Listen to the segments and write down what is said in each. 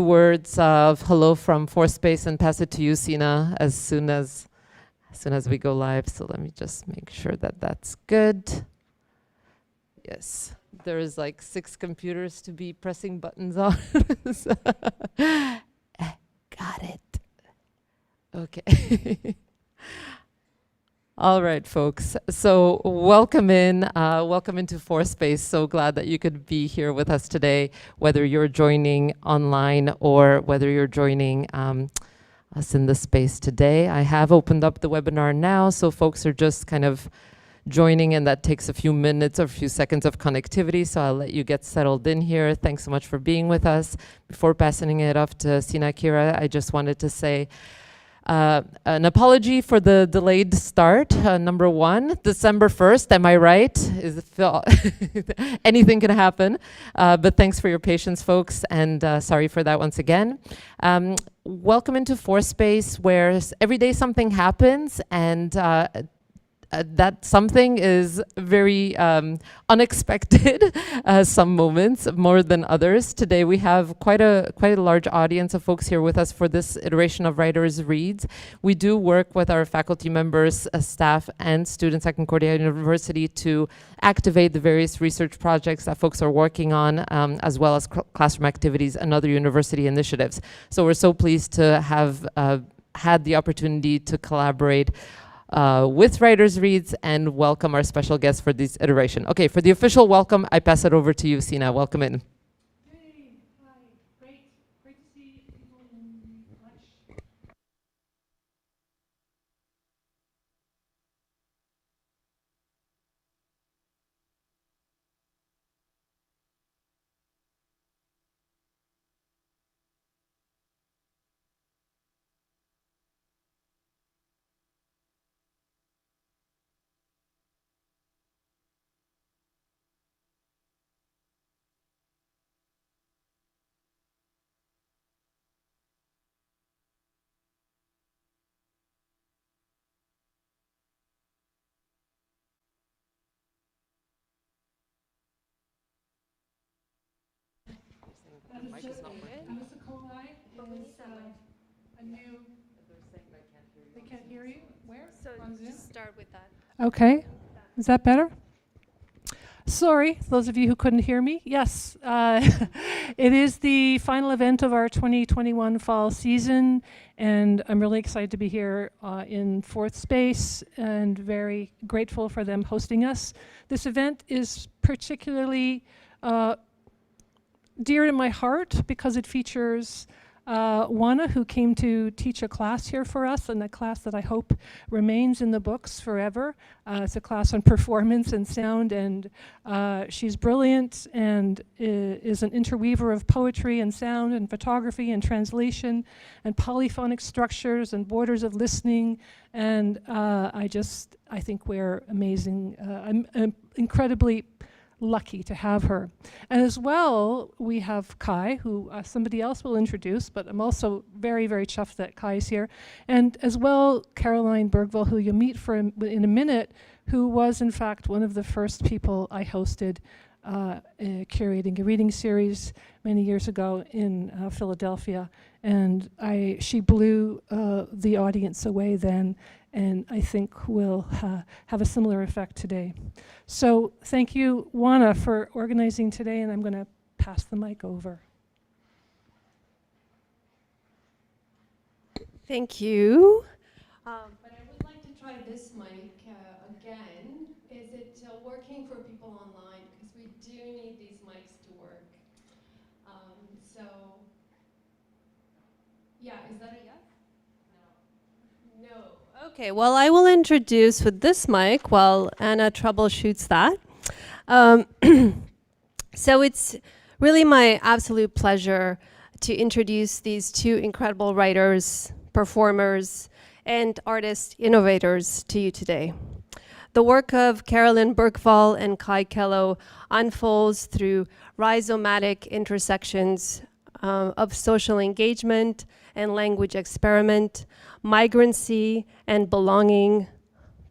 words of hello from Force-Space and pass it to you, Sina, as soon as we go live. So let me just make sure that that's good. Yes, there's like 6 computers to be pressing buttons on. Got it. Okay. All right, folks. So welcome into Force-Space. So glad that you could be here with us today, whether you're joining online or whether you're joining us in the space today. I have opened up the webinar now, so folks are just kind of joining, and that takes a few minutes or a few seconds of connectivity. So I'll let you get settled in here. Thanks so much for being with us. Before passing it off to Sina Kira, I just wanted to say an apology for the delayed start. Number one, December 1st, am I right? Anything can happen, but thanks for your patience, folks, and sorry for that once again. Welcome into Force-Space, where every day something happens, and that something is very unexpected, some moments more than others. Today we have quite a large audience of folks here with us for this iteration of Writers Reads. We do work with our faculty members, staff, and students at Concordia University to activate the various research projects that folks are working on, as well as classroom activities and other university initiatives. So we're so pleased to have had the opportunity to collaborate with Writers Reads and welcome our special guest for this iteration. Okay, for the official welcome, I pass it over to you, Sina. Welcome in. Hey, hi, great to see people in the flesh. Avasilichioaei is a new. They can't hear you. Where? So On Zoom? just start with that. Okay. Is that better? Sorry, those of you who couldn't hear me. Yes, it is the final event of our 2021 fall season, and I'm really excited to be here in Force-Space and very grateful for them hosting us. This event is particularly dear to my heart because it features Oana, who came to teach a class here for us, and a class that I hope remains in the books forever. It's a class on performance and sound, and she's brilliant and is an interweaver of poetry and sound and photography and translation and polyphonic structures and borders of listening. And I think we're amazing. I'm incredibly lucky to have her. And as well, we have Kaie, who somebody else will introduce, but I'm also very, very chuffed that Kaie's here. And as well, Carolyn Bergvall, who you'll meet in a minute, who was in fact one of the first people I hosted curating a reading series many years ago in Philadelphia. And she blew the audience away then, and I think will have a similar effect today. So thank you, Oana, for organizing today, and I'm going to pass the mic over. Thank you. But I would like to try this mic again. Is it working for people online? Because we do need these mics to work. So, yeah, is that a yes? No. Okay, well, I will introduce with this mic while Anna troubleshoots that. So it's really my absolute pleasure to introduce these two incredible writers, performers, and artist innovators to you today. The work of Carolyn Bergvall and Kaie Kellough unfolds through rhizomatic intersections of social engagement and language experiment, migrancy and belonging,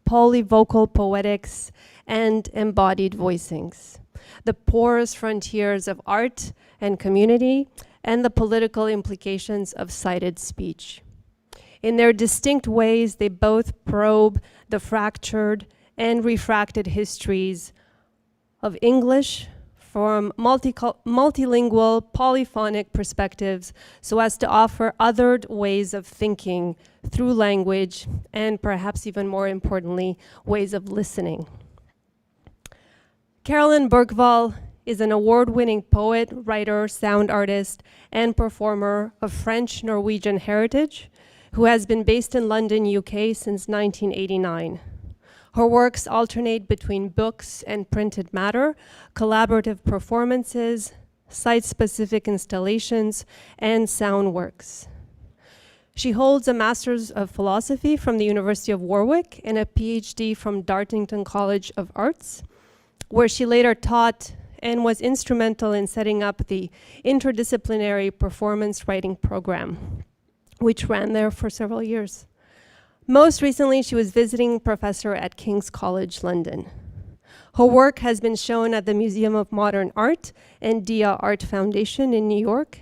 polyvocal poetics, and embodied voicings. The porous frontiers of art and community and the political implications of cited speech. In their distinct ways, they both probe the fractured and refracted histories of English from multilingual, polyphonic perspectives so as to offer othered ways of thinking through language and perhaps even more importantly, ways of listening. Carolyn Bergvall is an award-winning poet, writer, sound artist, and performer of French-Norwegian heritage who has been based in London, UK since 1989. Her works alternate between books and printed matter, collaborative performances, site-specific installations, and sound works. She holds a Master's of Philosophy from the University of Warwick and a PhD from Dartington College of Arts, where she later taught and was instrumental in setting up the interdisciplinary performance writing program, which ran there for several years. Most recently, she was visiting professor at King's College London. Her work has been shown at the Museum of Modern Art and Dia Art Foundation in New York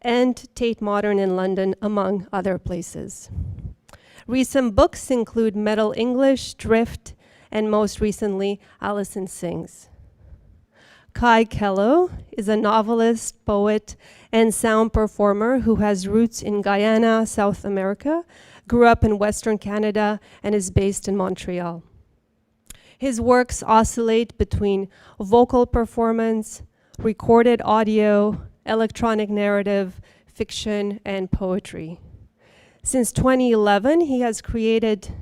and Tate Modern in London, among other places. Recent books include Metal English, Drift, and most recently, Allison Sings. Kaie Kellough is a novelist, poet, and sound performer who has roots in Guyana, South America, grew up in Western Canada, and is based in Montreal. His works oscillate between vocal performance, recorded audio, electronic narrative, fiction, and poetry. Since 2011, he has created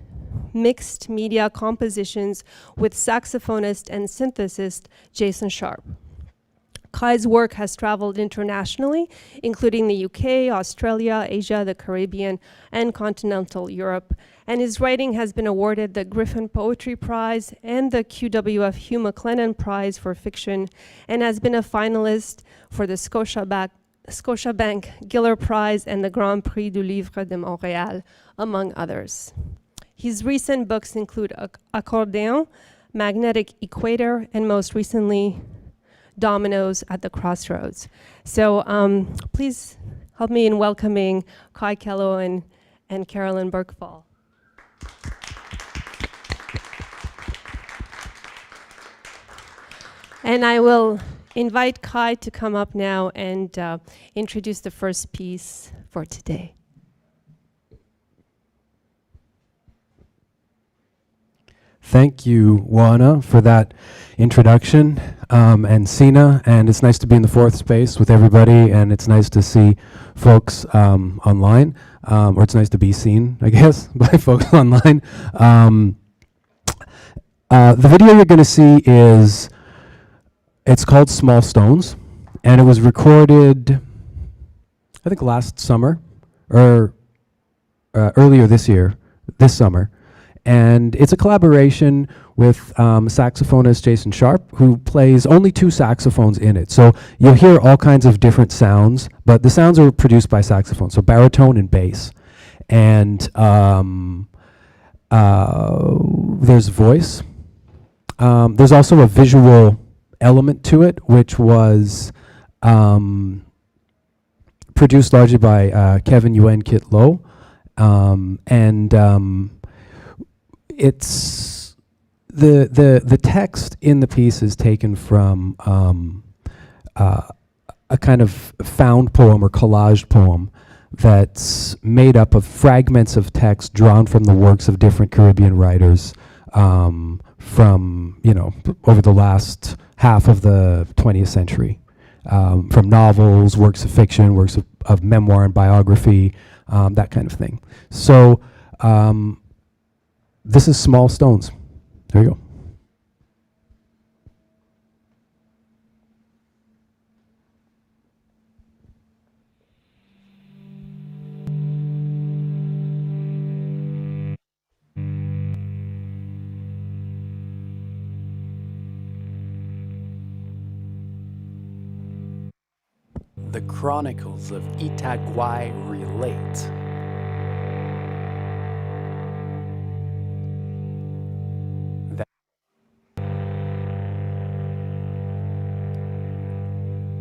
mixed media compositions with saxophonist and synthesist Jason Sharp. Kaie's work has traveled internationally, including the UK, Australia, Asia, the Caribbean, and continental Europe, and his writing has been awarded the Griffin Poetry Prize and the QWF Hugh McLennan Prize for Fiction, and has been a finalist for the Scotiabank Giller Prize and the Grand Prix du Livre de Montréal, among others. His recent books include Accordeon, Magnetic Equator, and most recently, Dominoes at the Crossroads. So please help me in welcoming Kaie Kellough and Carolyn Bergvall. And I will invite Kaie to come up now and introduce the first piece for today. Thank you, Oana, for that introduction, and Sina, and it's nice to be in the fourth space with everybody, and it's nice to see folks online, or it's nice to be seen, I guess, by folks online. The video you're going to see it's called Small Stones, and it was recorded, I think last summer, or earlier this summer. And it's a collaboration with saxophonist Jason Sharp, who plays only 2 saxophones in it. So you'll hear all kinds of different sounds, but the sounds are produced by saxophone, so baritone and bass. And there's voice. There's also a visual element to it, which was produced largely by Kevin Yuen Kit Low. It's the text in the piece is taken from a kind of found poem or collage poem that's made up of fragments of text drawn from the works of different Caribbean writers from, over the last half of the 20th century, from novels, works of fiction, works of memoir and biography, that kind of thing. So this is Small Stones. There you go. The Chronicles of Itaguai relate.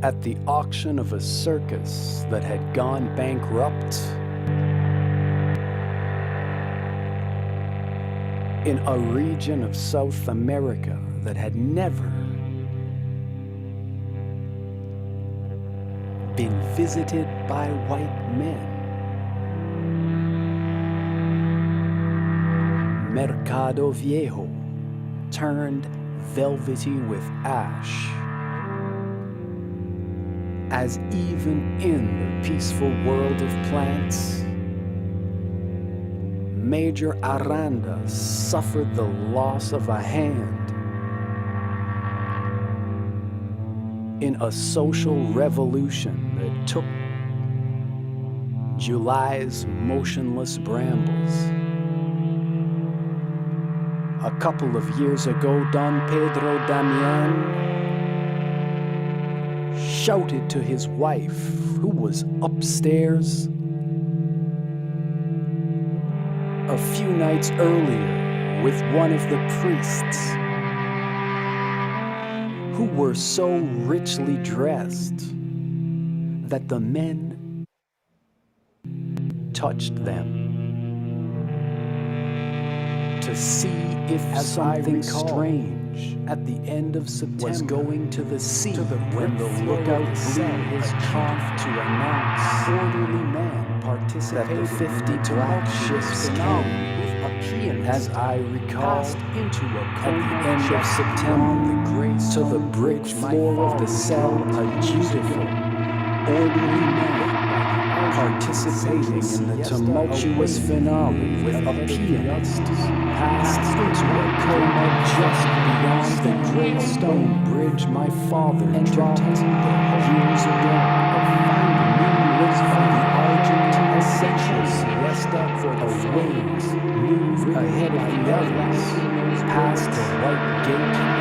at the auction of a circus that had gone bankrupt, in a region of South America that had never been visited by white men. Mercado Viejo turned velvety with ash, as even in the peaceful world of plants, Major Aranda suffered the loss of a hand in a social revolution that took July's motionless brambles. A couple of years ago, Don Pedro Damian shouted to his wife, who was upstairs, a few nights earlier with one of the priests who were so richly dressed that the men touched them to see if something strange at the end of September was going to the sea when the lookout blew his cough to announce orderly man participated that the 50 black ships came. As I recall, into at the end of September, to the brick floor of the cell, a beautiful, orderly man participating in the tumultuous finale with a pianist passed into a coma just beyond the great stone bridge my father entertained years ago of finding new lips by the Argentine central siesta for the waves moved ahead of the others past the white gate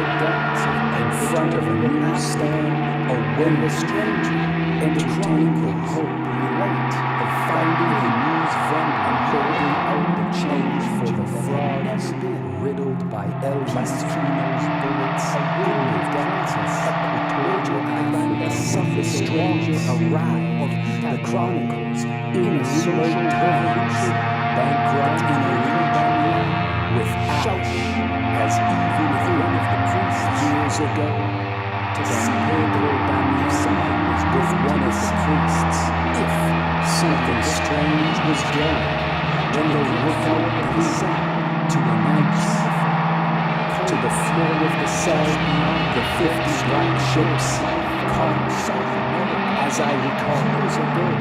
in front of a newsstand, a window stranger entertaining the hope relate of finding the news vendor and holding out the change for the frogs riddled by El Mastrino's bullets in the depths of equatorial Africa. The stranger arrived of the Chronicles in a certain times, bankrupt in a region with shouting as even if one of the priests years ago to see Pedro Damian something was with one of the priests if something strange was going when the lookout blew to announce to the floor of the cell the 50 black ships caught as I recall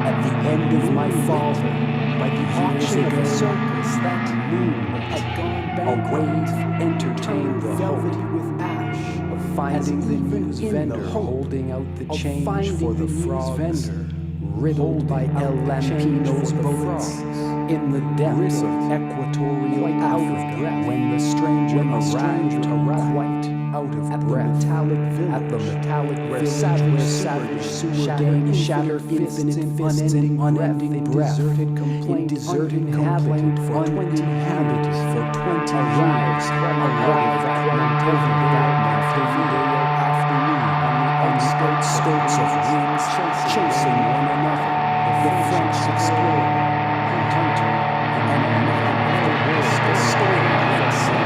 at the end of my father by the years ago circus that moon had gone back a wave entertained the hope with ash of finding the news vendor holding out the change for the frogs riddled by El Lampino's bullets in the depths of equatorial Africa when the stranger arrived quite out of breath at the metallic where savage sewer shattered infinite unending breath in deserted complaint for 20 habits for 20 years arrived at Montevideo afternoon on the outskirts of winds chasing one another the French explorer hunter and of the world the story of a sun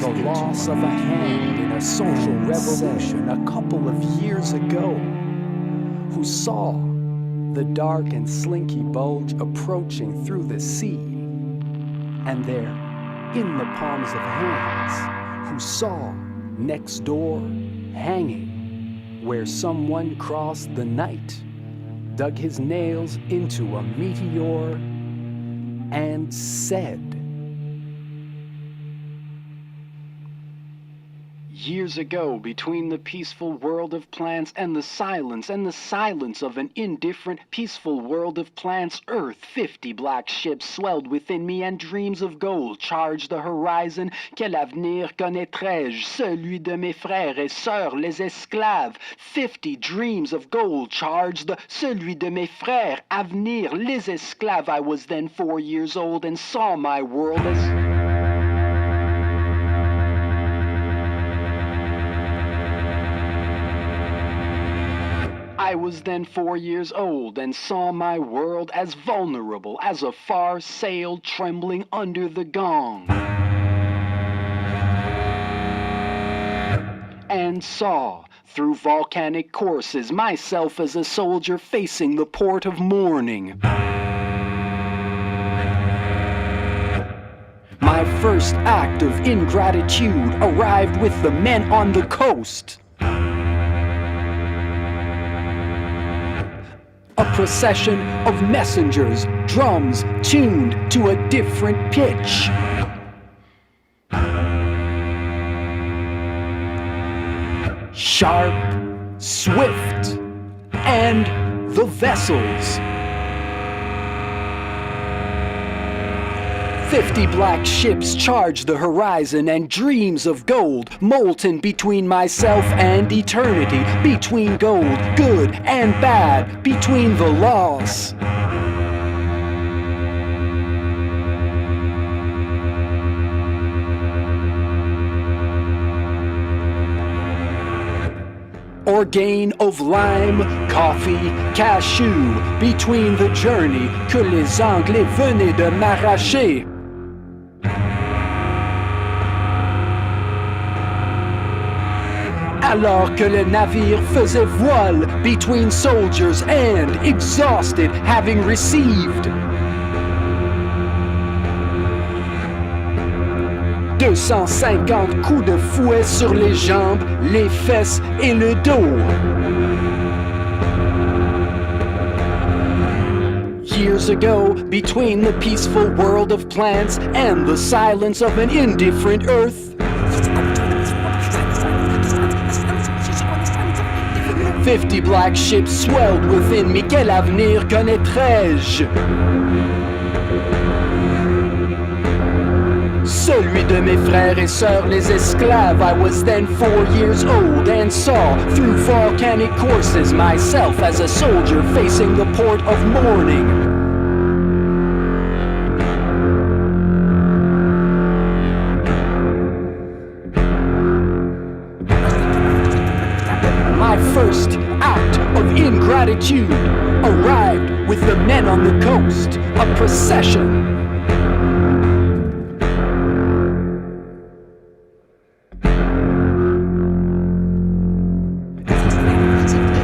the loss of a hand in a social revolution a couple of years ago, who saw the dark and slinky bulge approaching through the sea, and there, in the palms of hands, who saw next door hanging, where someone crossed the night, dug his nails into a meteor, and said, Years ago, between the peaceful world of plants and the silence of an indifferent, peaceful world of plants, Earth, 50 black ships swelled within me, and dreams of gold charged the horizon. Quel avenir connaîtrais-je? Celui de mes frères et sœurs, les esclaves. 50 dreams of gold charged celui de mes frères. Avenir, les esclaves. I was then 4 years old and saw my world as... I was then 4 years old and saw my world as vulnerable as a far sail trembling under the gong. And saw, through volcanic courses, myself as a soldier facing the port of morning. My first act of ingratitude arrived with the men on the coast. A procession of messengers, drums tuned to a different pitch. Sharp, swift, and the vessels. 50 black ships charged the horizon, and dreams of gold molten between myself and eternity, between gold, good and bad, between the laws. Orgain of lime, coffee, cashew, between the journey que les Anglais venaient de m'arracher. Alors que le navire faisait voile, between soldiers and exhausted, having received 250 coups de fouet sur les jambes, les fesses et le dos. Years ago, between the peaceful world of plants and the silence of an indifferent earth, 50 black ships swelled within me. Quel avenir connaîtrais-je? Celui de mes frères et sœurs, les esclaves. I was then 4 years old and saw, through volcanic courses, myself as a soldier facing the port of morning. My first act of ingratitude arrived with the men on the coast, a procession.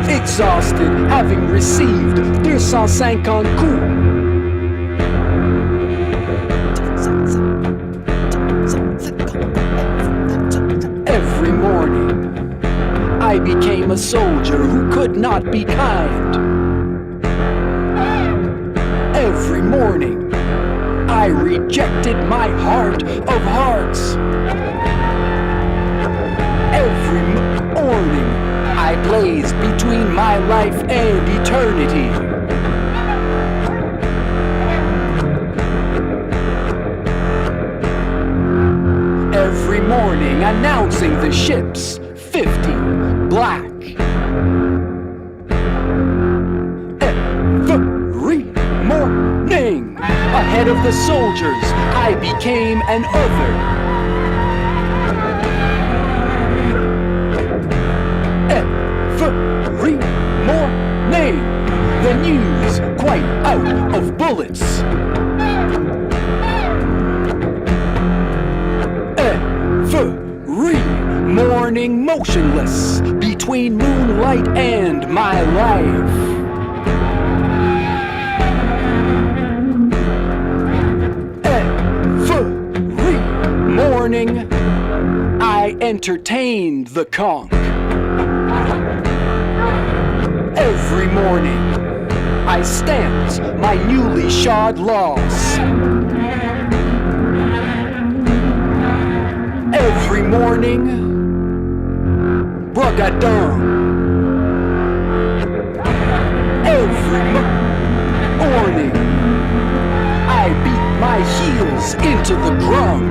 Exhausted, having received 250 coups. Every morning, I became a soldier who could not be kind. Every morning, I rejected my heart of hearts. Every morning, I blazed between my life and eternity. Every morning, announcing the ships, 50 black. Every morning, ahead of the soldiers, I became an other. Every morning, the news quite out of bullets. Every morning, motionless between moonlight and my life. Every morning, I entertained the conch. Every morning, I stamped my newly shod laws. Every morning, Braga dawn. Every morning, I beat my heels into the ground.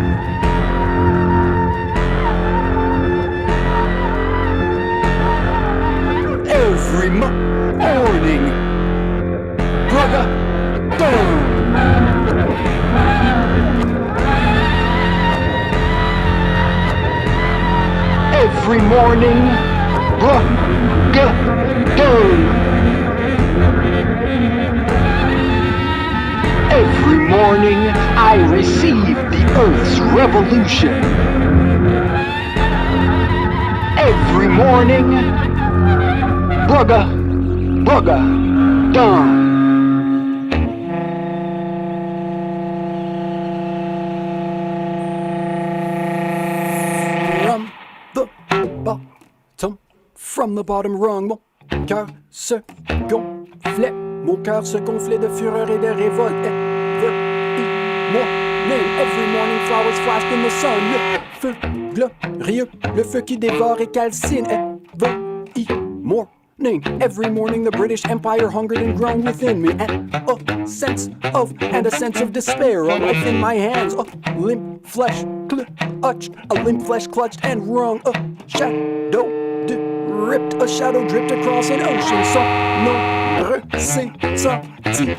Every morning, Braga dawn. Every morning, Braga dawn. Every morning I receive the Earth's revolution. Every morning, Braga dawn. From the bottom rung, mon cœur se gonflait. Mon cœur se gonflait de fureur et de révolte. Every morning flowers flashed in the sun. Le feu glorieux, le feu qui dévore et calcine. Every morning, every morning the British Empire hungered and groaned within me. And a sense of despair, a life in my hands. A limp flesh clutched and wrung. A shadow ripped, a shadow dripped across an ocean.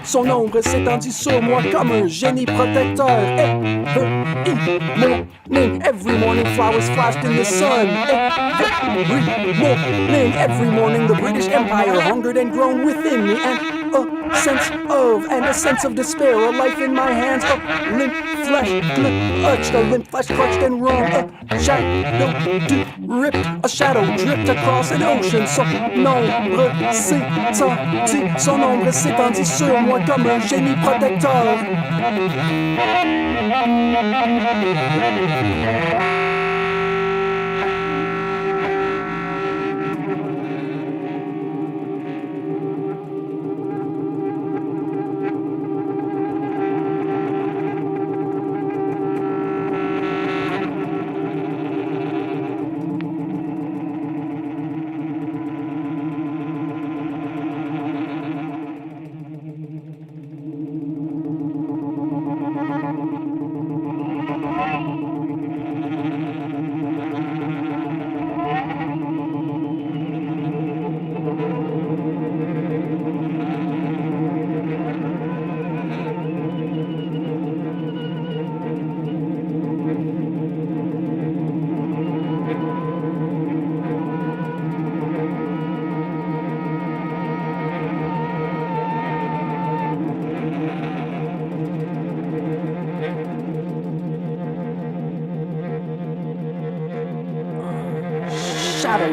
Son ombre s'étendit sur moi comme un génie protecteur. Every morning flowers flashed in the sun. Every morning the British Empire hungered and groaned within me. And a sense of despair, a life in my hands. A limp flesh clutched and wrung. A shadow ripped, a shadow dripped across an ocean. Son ombre s'étendit sur moi comme un génie protecteur.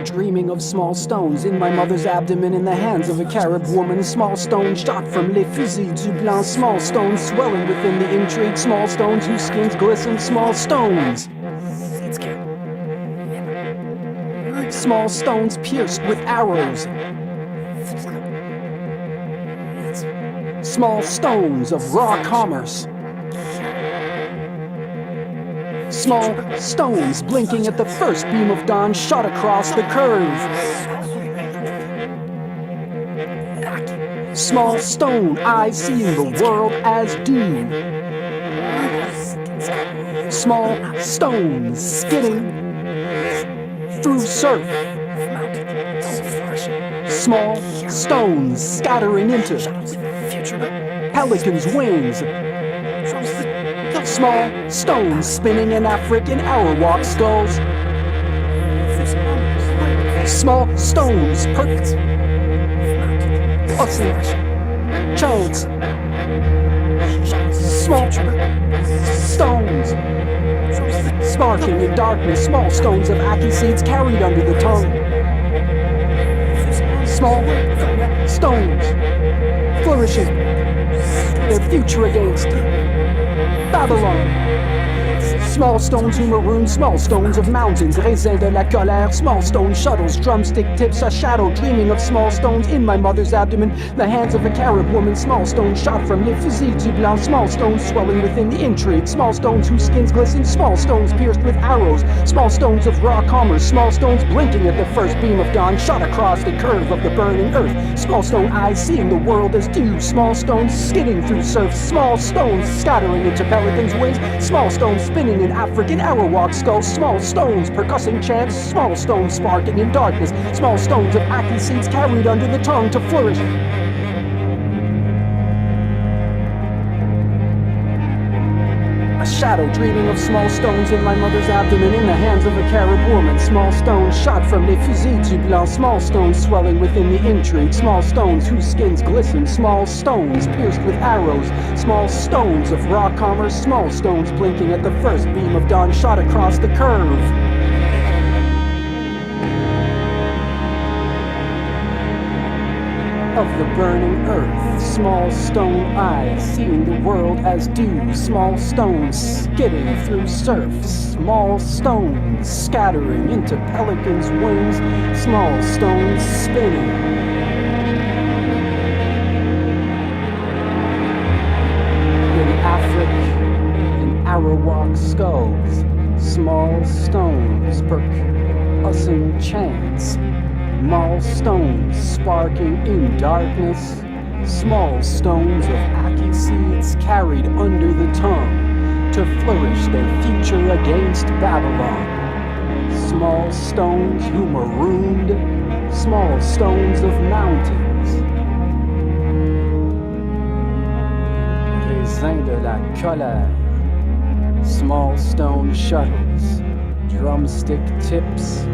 Dreaming of small stones in my mother's abdomen in the hands of a Carib woman. Small stones shot from les fusils du blanc. Small stones swelling within the intrigue. Small stones whose skins glisten. Small stones. Small stones pierced with arrows. Small stones of raw commerce. Small stones blinking at the first beam of dawn shot across the curve. Small stone eyes seeing the world as dew. Small stones skidding through surf. Small stones scattering into pelicans' wings. Small stones spinning in African hour-walk skulls. Small stones perked. Chodes. Small stones sparking in darkness. Small stones of ackee seeds carried under the tongue. Small stones flourishing their future against Babylon. Small stones who maroon, small stones of mountains, raisin de la colère, small stone shuttles, drumstick tips, a shadow dreaming of small stones in my mother's abdomen, the hands of a Carib woman, small stones shot from les fusils du blanc, small stones swelling within the intrigue, small stones whose skins glisten, small stones pierced with arrows, small stones of raw commerce, small stones blinking at the first beam of dawn, shot across the curve of the burning earth, small stone eyes seeing the world as dew, small stones skidding through surf, small stones scattering into pelicans' wings, small stones spinning in African arrowwalk skulls, small stones percussing chants, small stones sparking in darkness, small stones of ackee seeds carried under the tongue to flourish. A shadow dreaming of small stones in my mother's abdomen, in the hands of a Carib woman, small stones shot from les fusils du blanc, small stones swelling within the intrigue, small stones whose skins glisten, small stones pierced with arrows, small stones of raw commerce, small stones blinking at the first beam of dawn, shot across the curve of the burning earth, small stone eyes seeing the world as dew, small stones skidding through surf, small stones scattering into pelicans' wings, small stones spinning. In African arrowwalk skulls, small stones percussing chants, small stones sparking in darkness, small stones of ackee seeds carried under the tongue to flourish their future against Babylon. Small stones who marooned, small stones of mountains. Raisin de la colère, small stone shuttles, drumstick tips,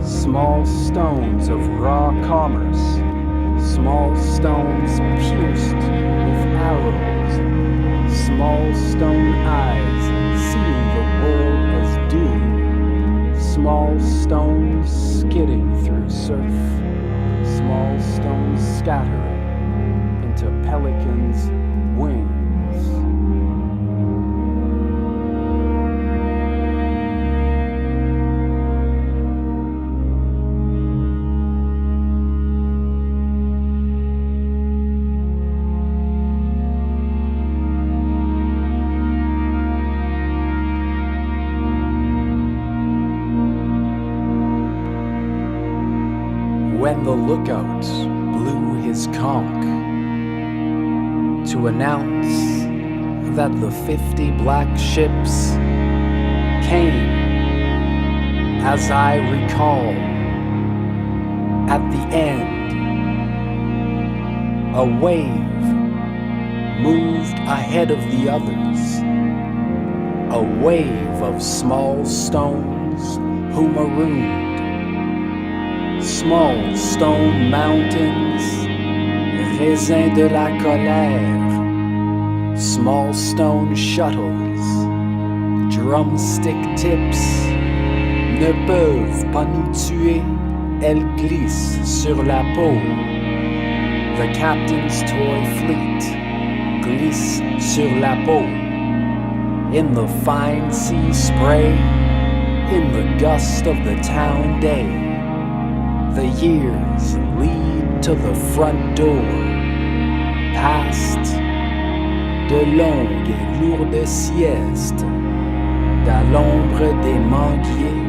small stones of raw commerce, small stones pierced with arrows, small stone eyes seeing the world as dew, small stones skidding through surf, small stones scattering into pelicans' wings. When the lookout blew his conch to announce that the 50 black ships came, as I recall, at the end, a wave moved ahead of the others, a wave of small stones who marooned small stone mountains, raisin de la colère, small stone shuttles, drumstick tips, ne peuvent pas nous tuer, elles glissent sur la peau. The captain's toy fleet glisse sur la peau, in the fine sea spray, in the gust of the town day. The years lead to the front door, past de longues et lourdes siestes, à l'ombre des manguiers.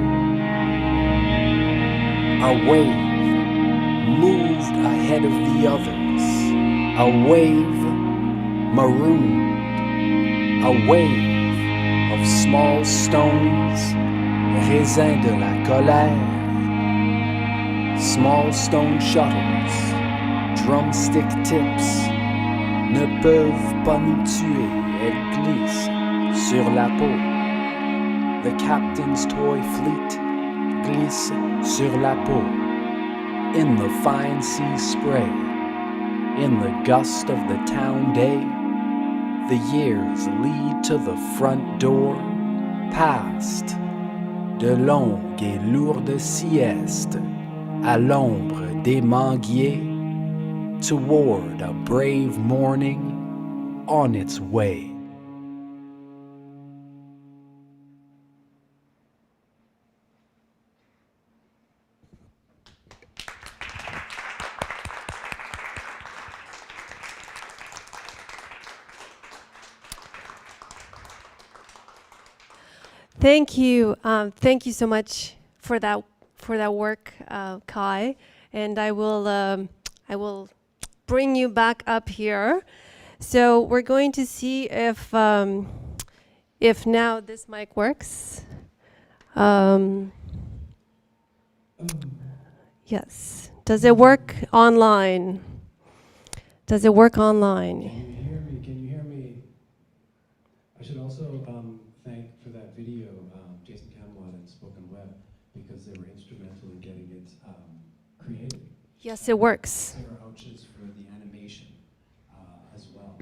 A wave moved ahead of the others, a wave marooned, a wave of small stones, raisin de la colère. Small stone shuttles, drumstick tips, ne peuvent pas nous tuer, elles glissent sur la peau. The captain's toy fleet glisse sur la peau, in the fine sea spray, in the gust of the town day. The years lead to the front door, past de longues et lourdes siestes, à l'ombre des manguiers, toward a brave morning on its way. Thank you. Thank you so much for that work, Kai. And I will bring you back up here. So we're going to see if now this mic works. Yes. Does it work online? Does it work online? Can you hear me? Can you hear me? I should also thank for that video Jason Camelot and Spoken Web, because they were instrumental in getting it created. Yes, it works. Sarah Ouches for the animation as well.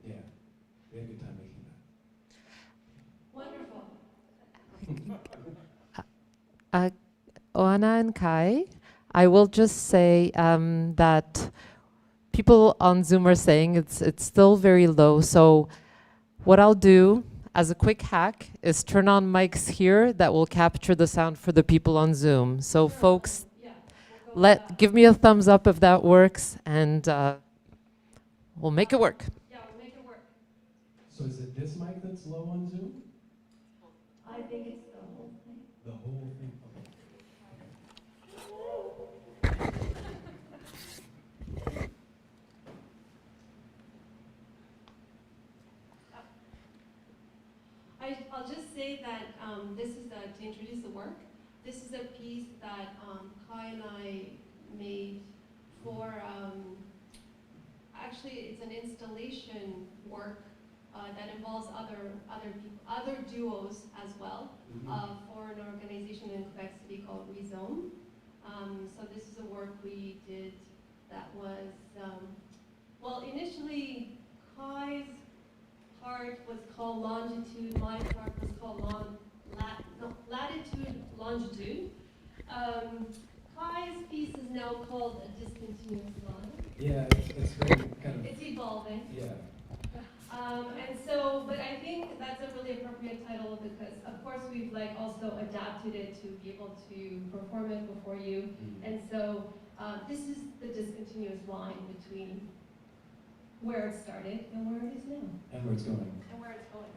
Yeah, we had a good time making that. Wonderful. Oana and Kaie, I will just say that people on Zoom are saying it's still very low. So what I'll do as a quick hack is turn on mics here that will capture the sound for the people on Zoom. So folks, give me a thumbs up if that works, and we'll make it work. Yeah, we'll make it work. So is it this mic that's low on Zoom? I think it's the whole thing. The whole thing? Okay. I'll just say that this is to introduce the work. This is a piece that Kai and I made for, actually it's an installation work that involves other duos as well, for an organization in Quebec City called Rezone. So this is a work we did that was, well, initially Kai's part was called Longitude, my part was called Latitude, Longitude. Kai's piece is now called A Discontinuous Line. Yeah, it's very kind of... It's evolving. Yeah. And so, but I think that's a really appropriate title because, of course, we've also adapted it to be able to perform it before you. And so, this is the discontinuous line between where it started and where it is now. And where it's going. And where it's going.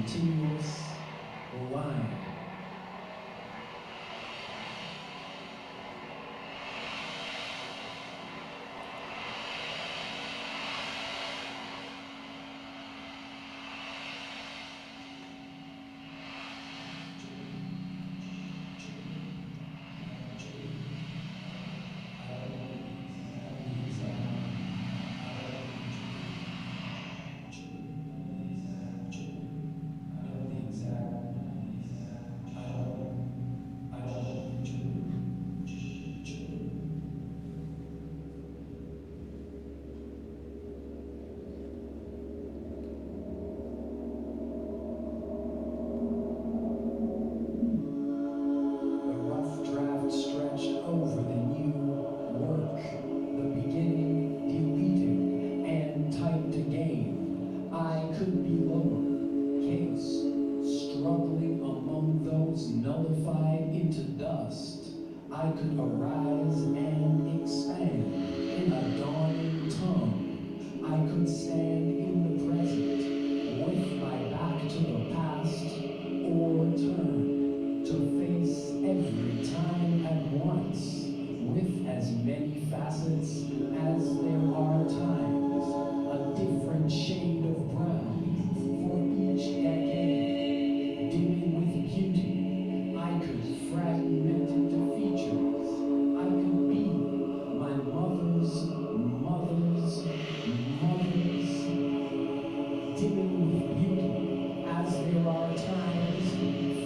Continuous line. I could arise and expand in a dawning tongue. I could stand in the present with my back to the past, or turn to face every time at once with as many facets as there are times, a different shade of brown for each decade, dimming with beauty. I could fragment into features. I could be my mother's mother's mothers, dimming with beauty as there are times.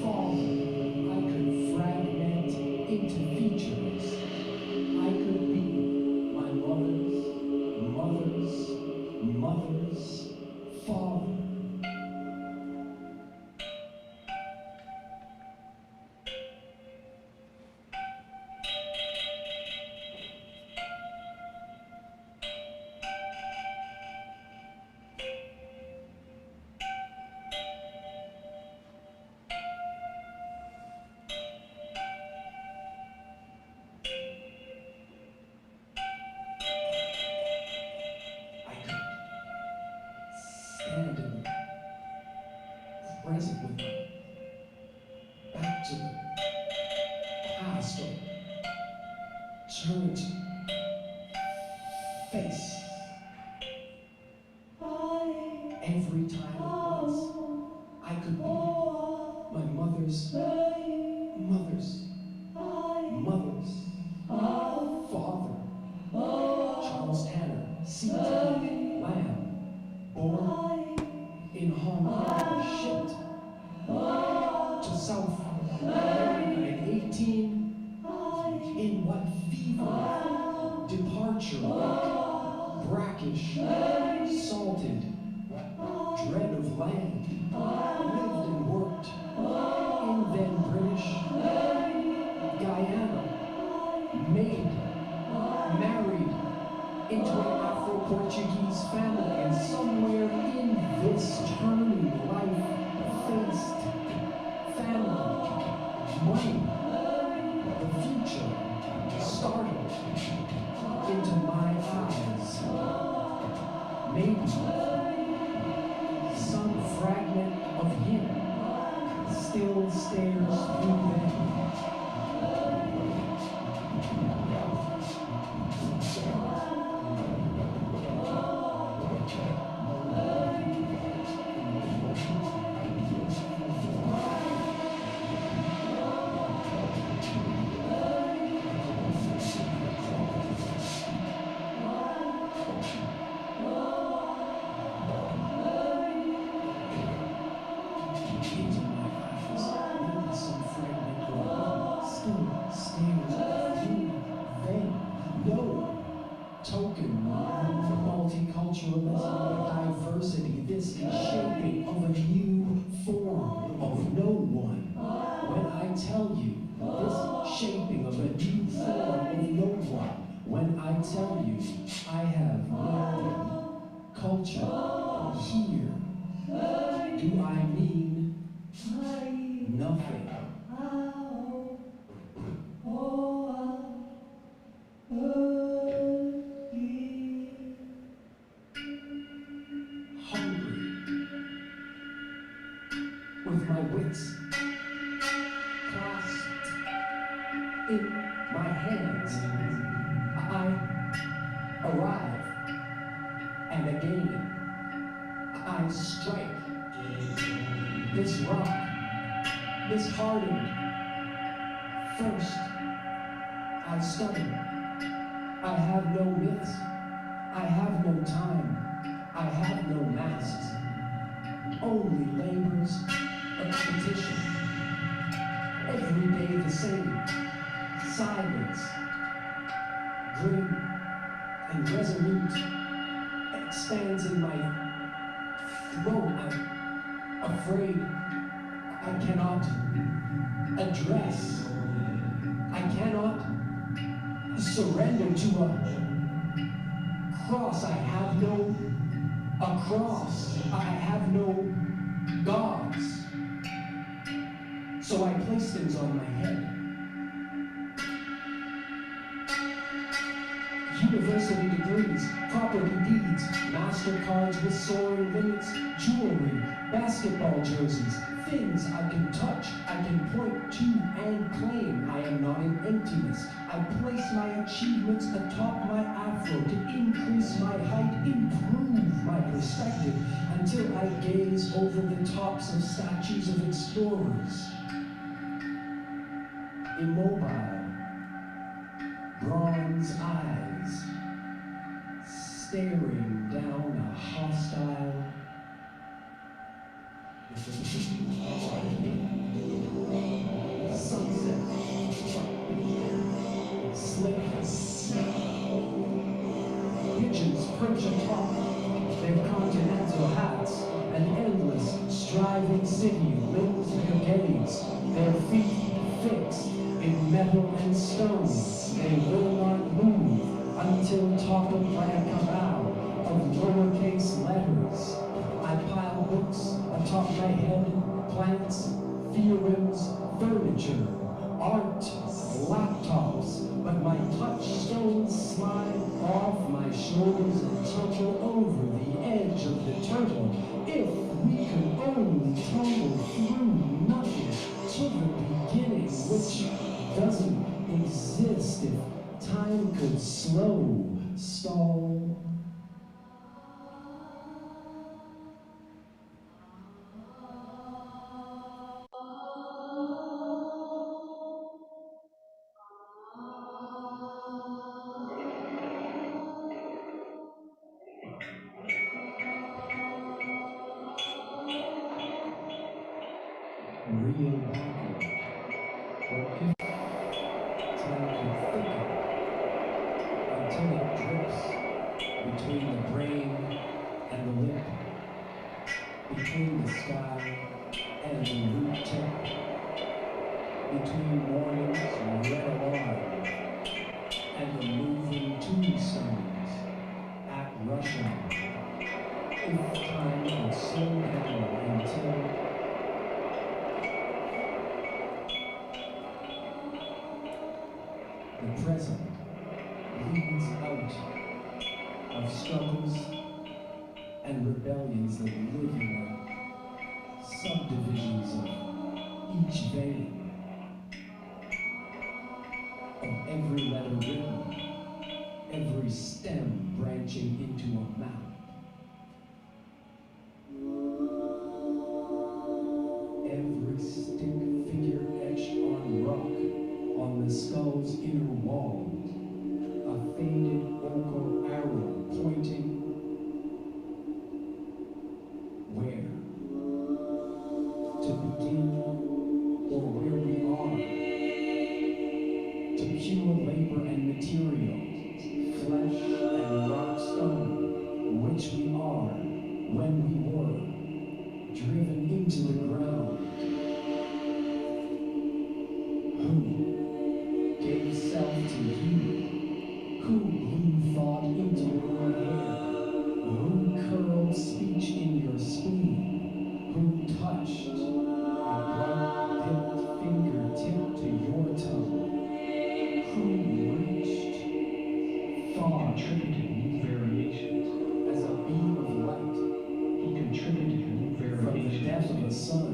Father, I could fragment into features. I could be my mother's mother's mother's father. Stand in the present with my back to the past, or turn to face every time at once. I could be my mother's mother's mother's father. Charles Tanner, C.T. Lamb, born in Hong Kong, shipped to South America at 18. In what fever, departure, brackish, salted, dread of land, lived and worked in then British Guyana, made, married into an Afro-Portuguese family, and somewhere in this turning life faced family, money, the future startled into my eyes. Maybe some fragment of him still stares through them. Into my eyes, maybe some fragment of still stares through them. No token multiculturalism, diversity, this shaping of a new form of no one. When I tell you this shaping of a new form of no one, when I tell you I have no culture here, do I mean nothing? Hungry, with my wits clasped in my hands, I arrive, and again I strike this rock, this hardened. First, I stutter. I have no myths. I have no time. I have no masks. Only labors of repetition. Every day the same. Silence. Grim and resolute expands in my throat. I'm afraid I cannot address. I cannot surrender to a cross. I have no cross. I have no gods. So I place things on my head. university degrees, property deeds, MasterCards with soaring limits, jewelry, basketball jerseys, things I can touch, I can point to and claim. I am not in emptiness. I place my achievements atop my afro to increase my height, improve my perspective, until I gaze over the tops of statues of explorers. Immobile, bronze eyes, staring down a hostile sunset, slick, pigeons perch atop their continental hats, an endless, striving city limps their gaze, their feet fixed in metal and stone. They will not move until toppled by a cabal of lowercase letters. I pile books atop my head, plants, theorems, furniture, art, laptops, but my touchstones slide off my shoulders and tumble over the edge of the turtle. If we could only tumble through nothing to the beginning, which doesn't exist, if time could stall. Real backward, or if time could thicken until it drips between the brain and the lip, between the sky and the root tip, between morning's red alarm and the moving tombstones at rush hour. If time could slow down until the present leads out of struggles and rebellions that live in the subdivisions of each vein, of every letter written, every stem branching into a mouth. Every stick figure etched on rock, on the skull's inner wall, a faded ochre arrow pointing where? To begin, or where we are? To pure labor and materials, flesh and rock stone, which we are when we were driven into the ground. Who gave self to you? Who blew thought into your hair? Who curled speech in your spleen? Who touched a blood-dipped fingertip to your tongue? Who reached far, contributed new variations as a beam of light? Who contributed new variations from the death of the sun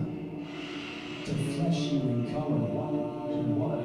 to flesh you in color? What?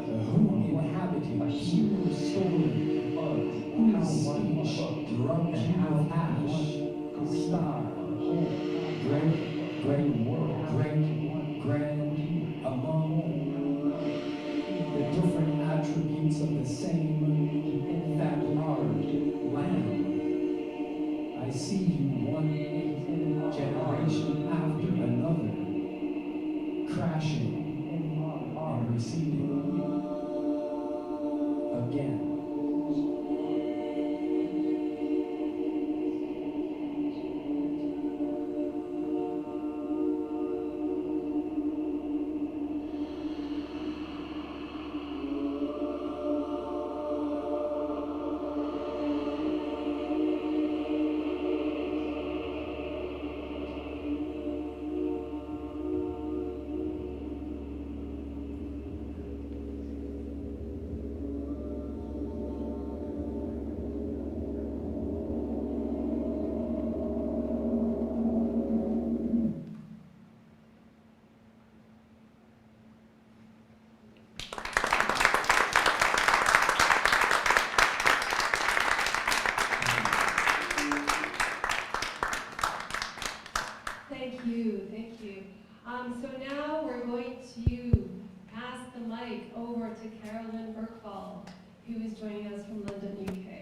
mic over to Carolyn Bergvall, who is joining us from London, UK.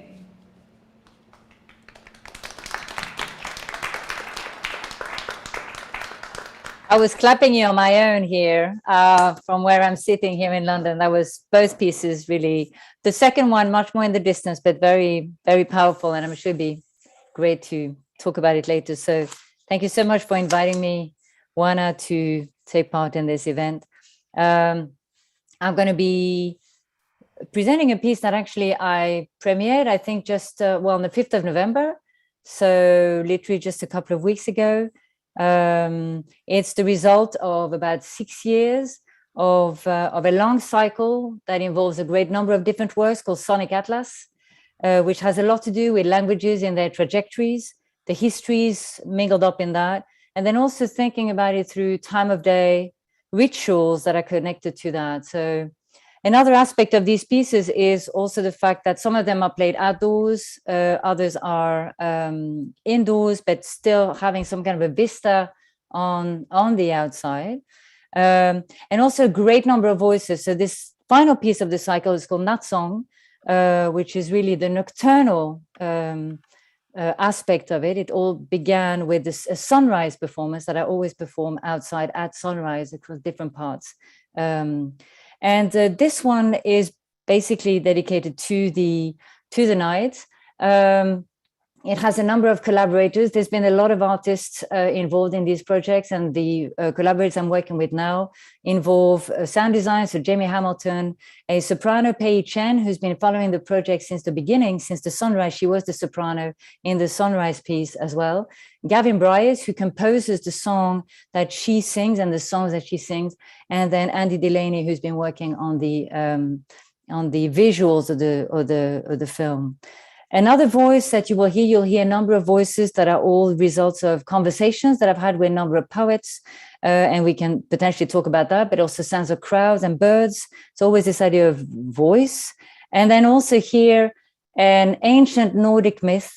I was clapping you on my own here from where I'm sitting here in London. That was both pieces really. The second one, much more in the distance, but very, very powerful. And I'm sure it'd be great to talk about it later. So thank you so much for inviting me, Oana, to take part in this event. I'm going to be presenting a piece that actually I premiered, I think just, on the 5th of November. So literally just a couple of weeks ago. It's the result of about 6 years of a long cycle that involves a great number of different works called Sonic Atlas, which has a lot to do with languages in their trajectories, the histories mingled up in that, and then also thinking about it through time of day rituals that are connected to that. So another aspect of these pieces is also the fact that some of them are played outdoors, others are indoors, but still having some kind of a vista on the outside. And also a great number of voices. So this final piece of the cycle is called Nat Song, which is really the nocturnal aspect of it. It all began with this a sunrise performance that I always perform outside at sunrise across different parts. And this one is basically dedicated to the night. It has a number of collaborators. There's been a lot of artists involved in these projects, and the collaborators I'm working with now involve sound design, so Jamie Hamilton, a soprano, Pei Chen, who's been following the project since the beginning, since the sunrise. She was the soprano in the sunrise piece as well. Gavin Bryars, who composes the song that she sings and the songs that she sings, and then Andy Delaney, who's been working on the visuals of the film. Another voice that you will hear, you'll hear a number of voices that are all results of conversations that I've had with a number of poets, and we can potentially talk about that, but also sounds of crowds and birds. It's always this idea of voice. And then also here, an ancient Nordic myth.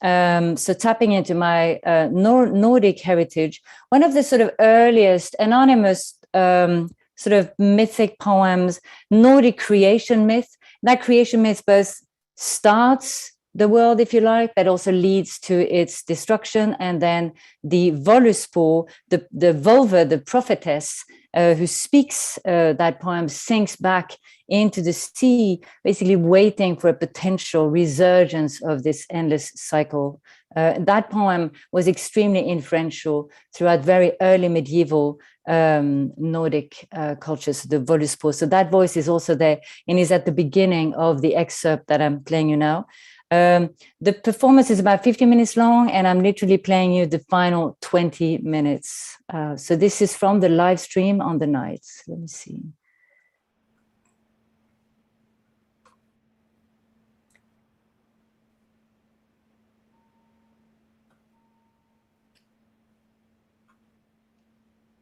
So tapping into my Nordic heritage, one of the sort of earliest anonymous sort of mythic poems, Nordic creation myth. That creation myth both starts the world, if you like, that also leads to its destruction. And then the Völuspá, the vulva, the prophetess who speaks that poem, sinks back into the sea, basically waiting for a potential resurgence of this endless cycle. That poem was extremely influential throughout very early medieval Nordic cultures, the Völuspá. So that voice is also there and is at the beginning of the excerpt that I'm playing you now. The performance is about 50 minutes long, and I'm literally playing you the final 20 minutes. So this is from the live stream on the night. Let me see.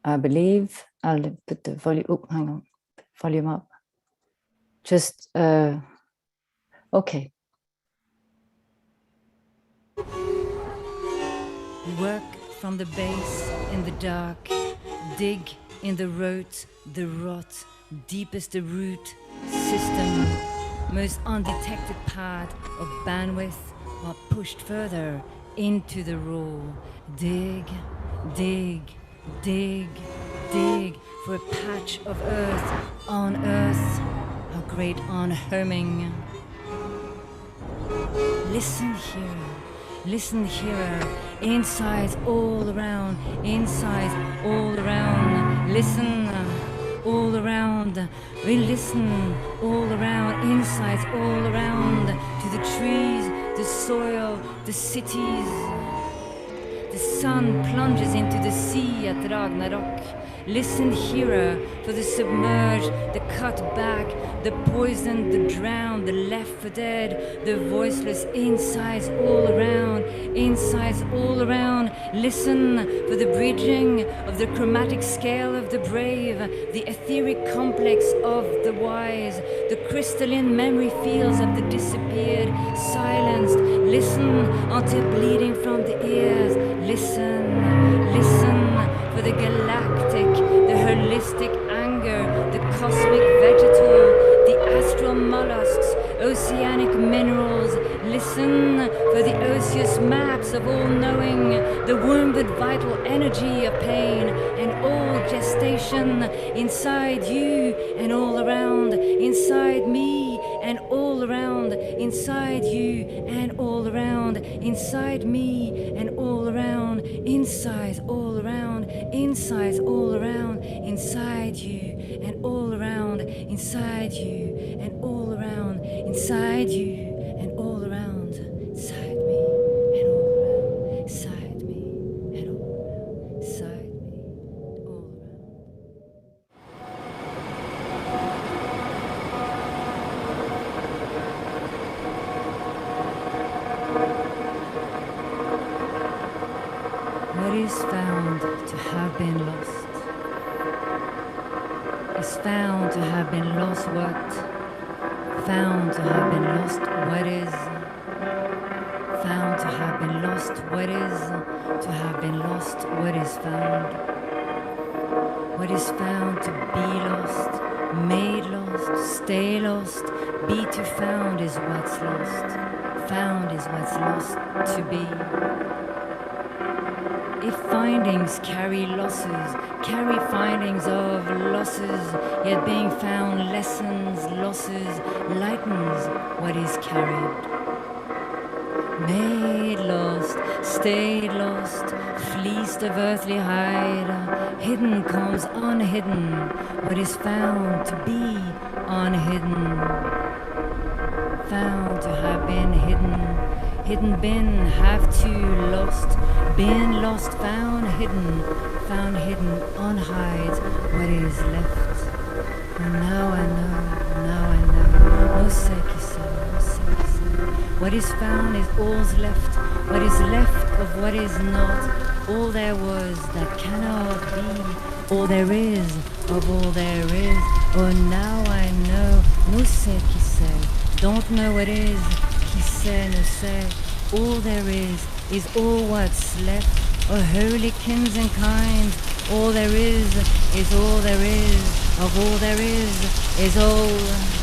I believe I'll put the volume, oh, hang on, volume up. Just, okay. Work from the base in the dark, dig in the root, the rot, deepest the root system, most undetected part of bandwidth, while pushed further into the raw. Dig, dig, dig, dig for a patch of earth on earth, a great unhoming. Listen here, insides all around, insides all around, listen all around, we listen all around, insides all around, to the trees, the soil, the cities. The sun plunges into the sea at Ragnarok. Listen here for the submerged, the cut back, the poisoned, the drowned, the left for dead, the voiceless, insides all around, insides all around. Listen for the bridging of the chromatic scale of the brave, the etheric complex of the wise, the crystalline memory fields of the disappeared, silenced. Listen until bleeding from the ears. Listen, listen for the galactic, the holistic anger, the cosmic vegetable. mollusks, oceanic minerals. Listen for the osseous maps of all-knowing, the wounded vital energy of pain and all gestation inside you and all around, inside me and all around, inside you and all around, inside me and all around, inside all around, inside all around, inside you and all around, inside you and all around, inside you and all around, inside me and all around, inside me and all around, inside me all around. What is found to have been lost is found to have been lost. What found to have been lost? What is found to have been lost? What is to have been lost? What is found? What is found to be lost, made lost, stay lost, be to found is what's lost. Found is what's lost to be. If findings carry losses, carry findings of losses, yet being found lessens losses, lightens what is carried. Made lost, stayed lost, fleeced of earthly hide, hidden comes unhidden, what is found to be unhidden. Found to have been hidden, hidden been, have to lost, been lost, found hidden unhides what is left. And now I know, no seki so, no seki so. What is found is all's left, what is left of what is not, all there was that cannot be, all there is of all there is. Oh, now I know, no seki so, don't know what is, qui sait, no say, all there is all what's left. Oh, holy kins and kind, all there is all there is, of all there is all.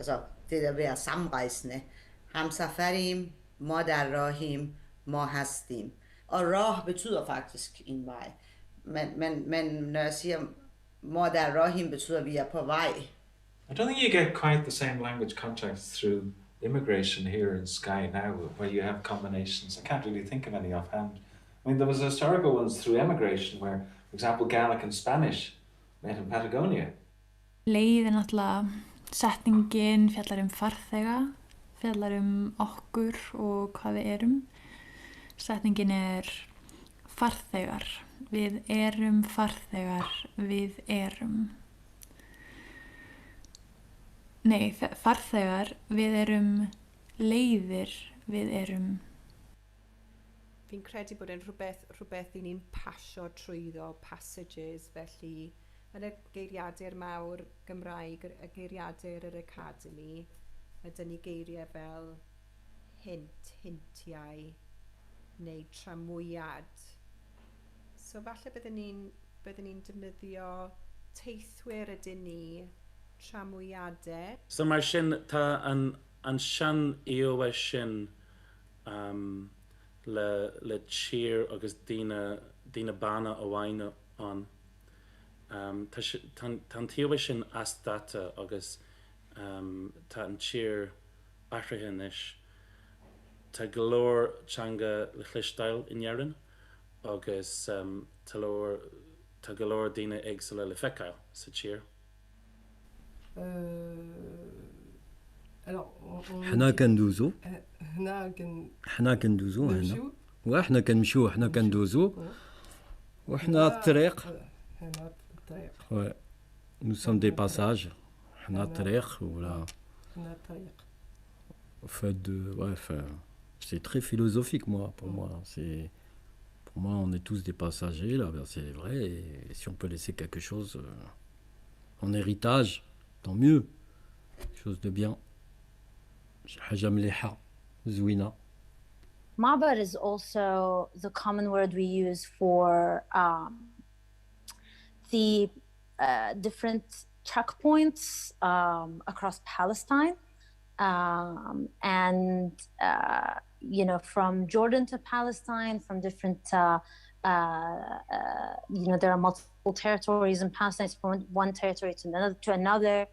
altså det der at være samrejsende. Hamsafarیم, ما در راهیم، ما هستیم. Og rah betyder faktisk en vej. Men når jeg siger, må der rahim, betyder vi på vej. I don't think you get quite the same language context through immigration here in Skye now, where you have combinations. I can't really think of any offhand. I mean, there was historical ones through immigration where, for example, Gaelic and Spanish met in Patagonia. Leið er náttúrulega setningin fjallar farþega, fjallar okkur og hvað við erum. Setningin er farþegar, við erum farþegar, við erum. Nei, farþegar, við erum leiðir, við erum. Fi'n credu bod e'n rhywbeth i ni'n pasio trwyddo, passages, felly yn y geiriadur mawr Gymraeg, y geiriadur yr Academy, ydy ni geiriau fel hint, hintiau, neu tramwyad. So falle byddwn ni'n defnyddio teithwyr ydyn ni, tramwyadau. So mae'r sin ta an sian iowe sin le cheer agus dina bana owaina on. Tan iowe sin as data agus ta an cheer athrahin ish. Ta galore changa le chlistail in Yarin agus ta galore dina egsala le fecail sa cheer. حنا كندوزو حنا كندوزو هنا وحنا كنمشيو حنا كندوزو وحنا الطريق nous sommes des passages حنا الطريق ولا c'est très philosophique pour moi on est tous des passagers là, c'est vrai, et si on peut laisser quelque chose en héritage, tant mieux, quelque chose de bien. حاجة مليحة زوينة. Mabar is also the common word we use for the different checkpoints across Palestine, and from Jordan to Palestine, from different there are multiple territories in Palestine, from one territory to another.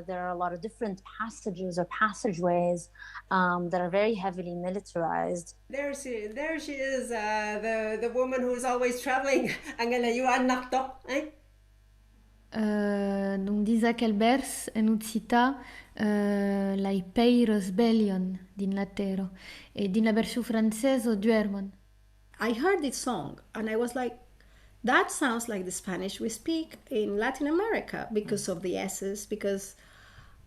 There are a lot of different passages or passageways that are very heavily militarized. There she is, the woman who's always traveling. Angela, you are knocked up, eh? Donc disa Kelbers enucita la Ipeiros Bellion din latero e din la versu franceso duermon. I heard this song and I was like, that sounds like the Spanish we speak in Latin America because of the S's,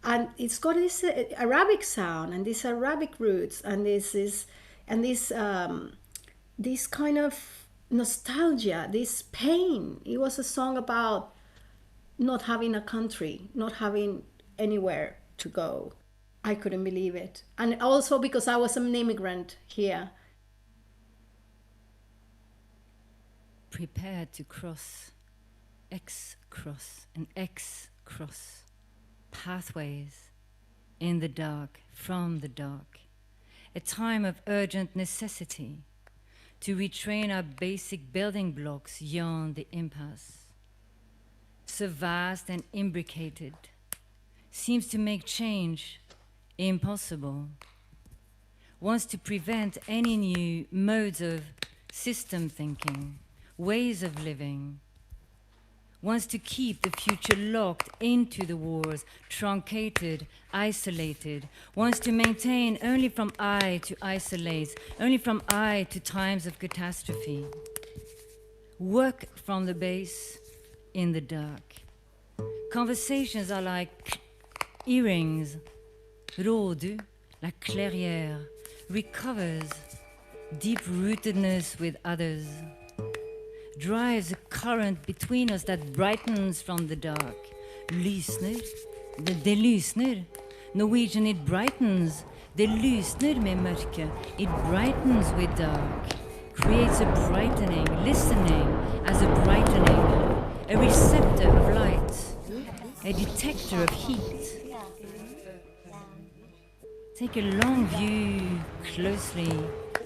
and it's got this Arabic sound and these Arabic roots and this kind of nostalgia, this pain. It was a song about not having a country, not having anywhere to go. I couldn't believe it. And also because I was an immigrant here. Prepared to cross, X-cross and X-cross, pathways in the dark, from the dark, a time of urgent necessity to retrain our basic building blocks beyond the impasse. So vast and imbricated, seems to make change impossible, wants to prevent any new modes of system thinking, ways of living, wants to keep the future locked into the wars, truncated, isolated, wants to maintain only from I to isolate, only from I to times of catastrophe. Work from the base in the dark. Conversations are like earrings. Rådu, la clairière, recovers deep-rootedness with others, drives a current between us that brightens from the dark. Lysner, det lysner. Norwegian, it brightens. Det lysner med mørke. It brightens with dark. Creates a brightening, listening as a brightening. A receptor of light. A detector of heat. Take a long view closely.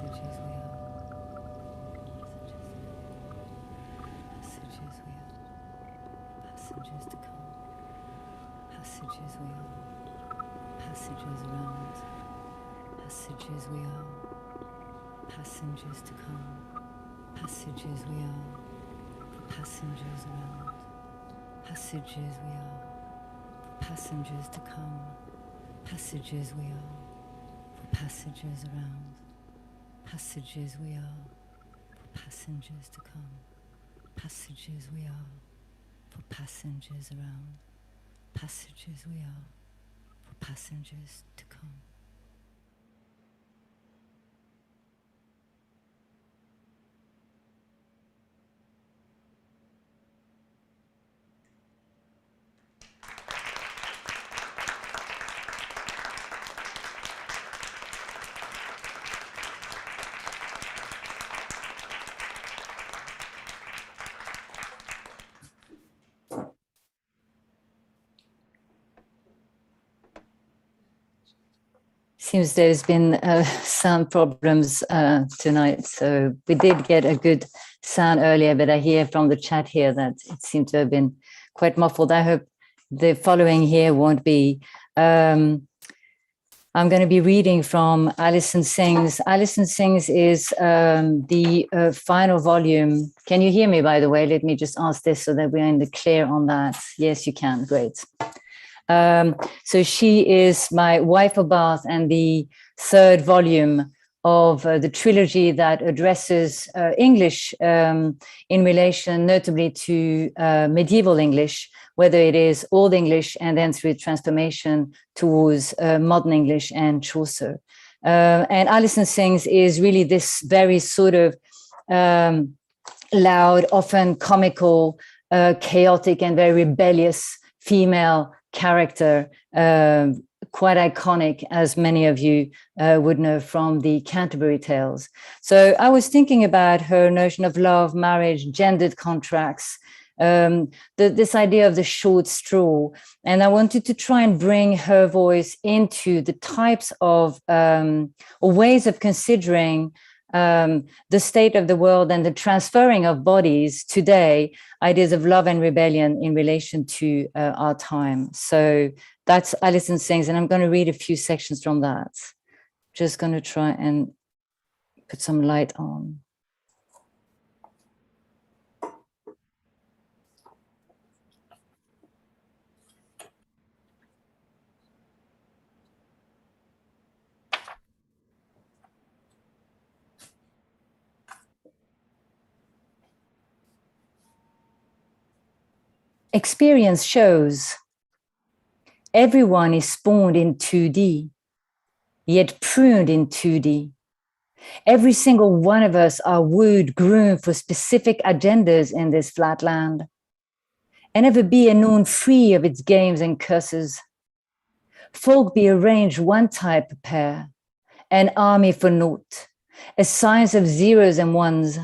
passages we are, passages we are, passages to come, passages we are, passages around, passages we are, passengers to come, passages we are, for passengers around, passages we are, for passengers to come, passages we are, for passengers around, passages we are, for passengers to come, passages we are, for passengers around, passages we are, for passengers to come. Seems there's been sound problems tonight, so we did get a good sound earlier, but I hear from the chat here that it seemed to have been quite muffled. I hope the following here won't be. I'm going to be reading from Alison Sings. Alison Sings is the final volume. Can you hear me, by the way? Let me just ask this so that we're in the clear on that. Yes, you can. Great. So she is my wife of Bath and the third volume of the trilogy that addresses English in relation notably to medieval English, whether it is Old English and then through transformation towards modern English and Chaucer. And Alison Sings is really this very sort of loud, often comical, chaotic and very rebellious female character, quite iconic, as many of you would know from the Canterbury Tales. So I was thinking about her notion of love, marriage, gendered contracts, this idea of the short straw. And I wanted to try and bring her voice into the types of or ways of considering the state of the world and the transferring of bodies today, ideas of love and rebellion in relation to our time. So that's Alison Sings, and I'm going to read a few sections from that. Just going to try and put some light on. Experience shows everyone is spawned in 2D, yet pruned in 2D. Every single one of us are wooed, groomed for specific agendas in this flat land, and ever be a known free of its games and curses. Folk be arranged one type of pair, an army for naught, a science of zeros and ones.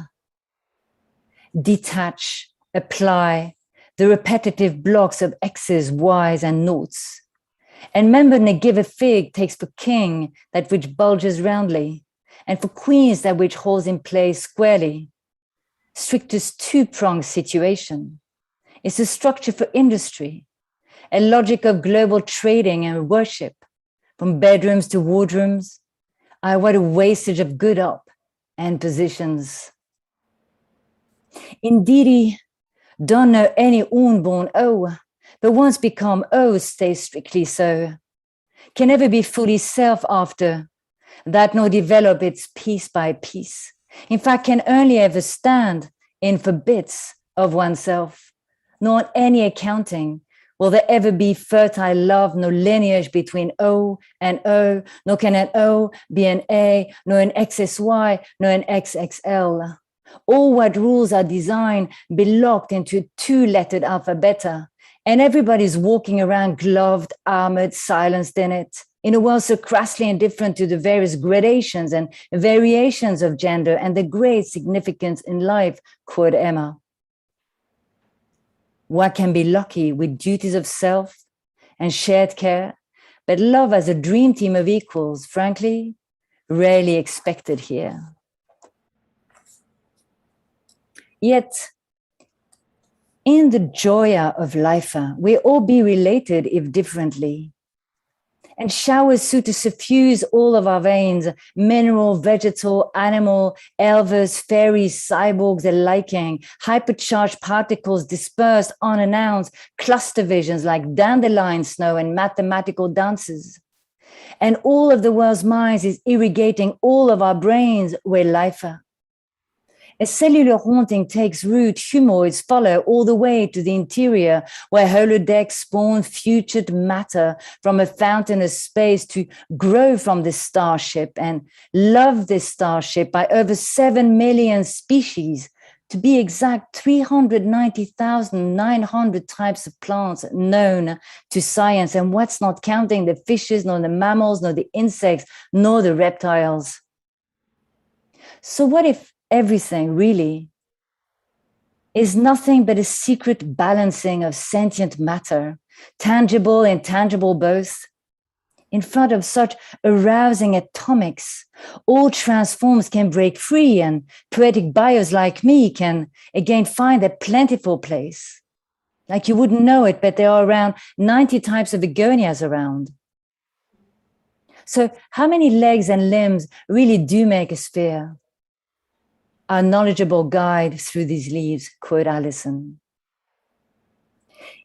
Detach, apply, the repetitive blocks of X's, Y's, and noughts. And remember, ne give a fig takes for king that which bulges roundly, and for queens that which holds in place squarely. Strictest two-pronged situation. It's a structure for industry, a logic of global trading and worship, from bedrooms to wardrooms. What a wastage of good up and positions. Indeedy, don't know any unborn O, but once become O, stay strictly so. Can never be fully self after that, nor develop its piece by piece. In fact, can only ever stand in for bits of oneself. Nor on any accounting will there ever be fertile love, no lineage between O and O, nor can an O be an A, nor an XSY, nor an XXL. All what rules are designed be locked into a two-lettered alphabet, and everybody's walking around gloved, armored, silenced in it, in a world so crassly indifferent to the various gradations and variations of gender and the great significance in life, quote Emma. One can be lucky with duties of self and shared care, but love as a dream team of equals, frankly, rarely expected here. Yet, in the joya of life, we all be related if differently. And showers suit to suffuse all of our veins, mineral, vegetal, animal, elves, fairies, cyborgs, the liking, hypercharged particles dispersed unannounced, cluster visions like dandelion snow and mathematical dances. And all of the world's minds is irrigating all of our brains where life. As cellular haunting takes root, humoids follow all the way to the interior, where holodecks spawn futured matter from a fountain of space to grow from this starship and love this starship by over 7 million species. To be exact, 390,900 types of plants known to science, and what's not counting the fishes, nor the mammals, nor the insects, nor the reptiles. So what if everything really is nothing but a secret balancing of sentient matter, tangible and intangible both? In front of such arousing atomics, all transforms can break free, and poetic bios like me can again find a plentiful place. Like you wouldn't know it, but there are around 90 types of begonias around. So how many legs and limbs really do make a sphere? Our knowledgeable guide through these leaves, quote Allison.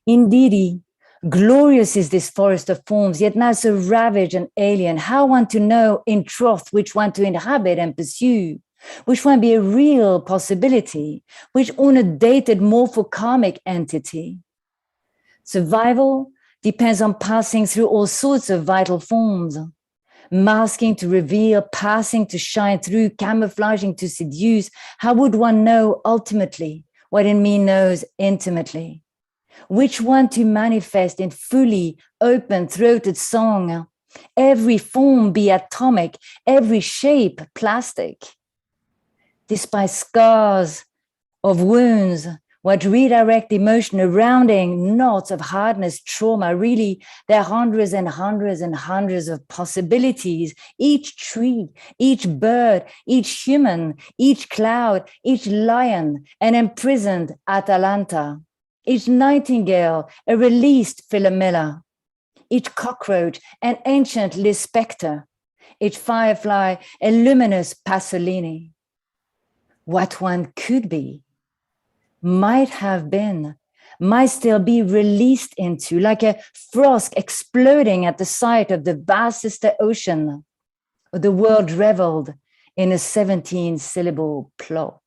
Indeedy, glorious is this forest of forms, yet now so ravaged and alien. How one to know in troth which one to inhabit and pursue, which one be a real possibility, which undated morphokarmic entity. Survival depends on passing through all sorts of vital forms. Masking to reveal, passing to shine through, camouflaging to seduce. How would one know ultimately what in me knows intimately? Which one to manifest in fully open-throated song? Every form be atomic, every shape plastic. Despite scars of wounds, what redirect emotion, rounding knots of hardness, trauma, really, there are hundreds and hundreds and hundreds of possibilities. Each tree, each bird, each human, each cloud, each lion, an imprisoned Atalanta. Each nightingale, a released Philomela. Each cockroach, an ancient Lispector. Each firefly, a luminous Pasolini. What one could be, might have been, might still be released into, like a frost exploding at the sight of the vastest ocean, or the world reveled in a 17-syllable plop.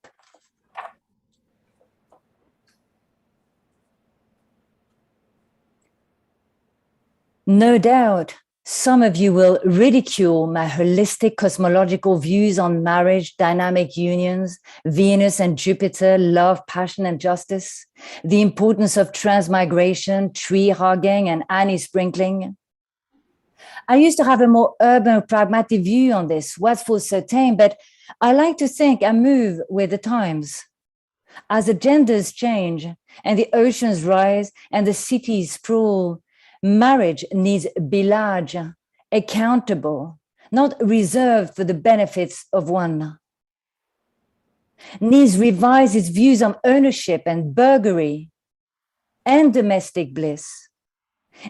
No doubt, some of you will ridicule my holistic cosmological views on marriage, dynamic unions, Venus and Jupiter, love, passion, and justice, the importance of transmigration, tree hugging, and Annie sprinkling. I used to have a more urban, pragmatic view on this, what's for certain, but I like to think I move with the times. As the genders change, and the oceans rise, and the cities sprawl, marriage needs be large, accountable, not reserved for the benefits of one. Needs revise its views on ownership and burglary and domestic bliss.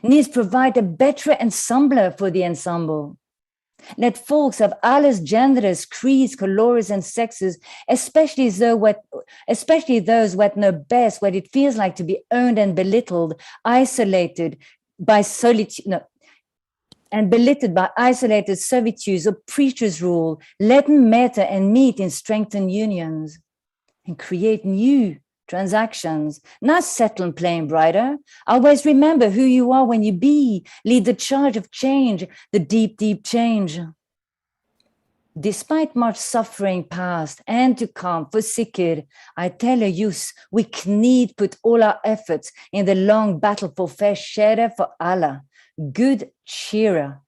Needs provide a better ensemble for the ensemble. Let folks of alles genders, creeds, colors, and sexes, especially those what know best what it feels like to be owned and belittled, isolated, by solitude, and belittled by isolated servitudes or preachers' rule, let them matter and meet in strengthened unions and create new transactions, not settle and playing brighter. Always remember who you are when you be, lead the charge of change, the deep, deep change. Despite much suffering past and to come for Sikir, I tell you, we need put all our efforts in the long battle for fair share for Allah, good cheerer,